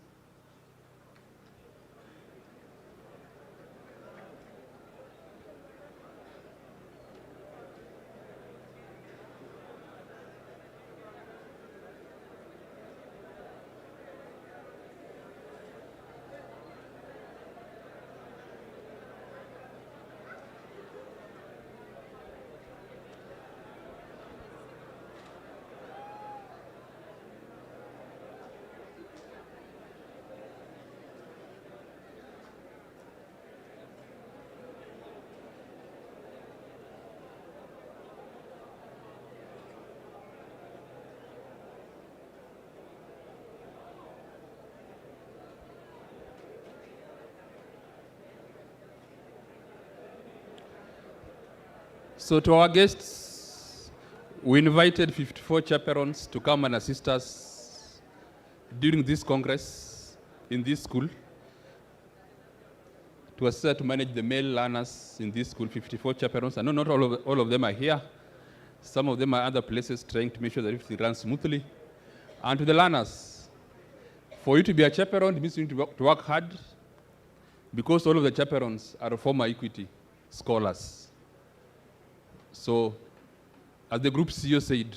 So to our guests, we invited 54 chaperons to come and assist us during this Congress in this school. to assist to manage the male learners in this school, 54 chaperones. I know not all of them are here. Some of them are other places trying to make sure that everything runs smoothly. And to the learners, for you to be a chaperone, it means you need to work hard, because all of the chaperones are former Equity scholars. So, as the group CEO said,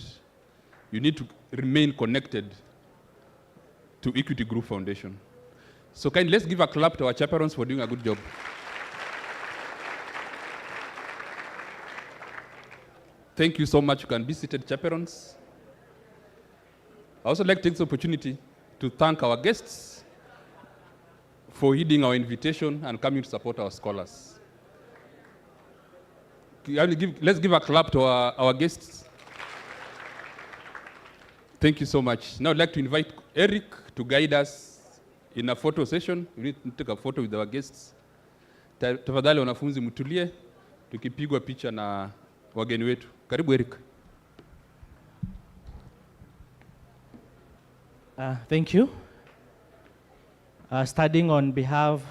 you need to remain connected to Equity Group Foundation. So let's give a clap to our chaperones for doing a good job. Thank you so much. You can be seated, chaperones. I also like to take this opportunity to thank our guests for heeding our invitation and coming to support our scholars. Let's give a clap to our guests. Thank you so much. Now I'd like to invite Eric to guide us in a photo session. We need to take a photo with our guests. Tafadhali wanafunzi mtulie, tukipigwa picha na wageni wetu. Karibu Eric. Thank you. Studying on behalf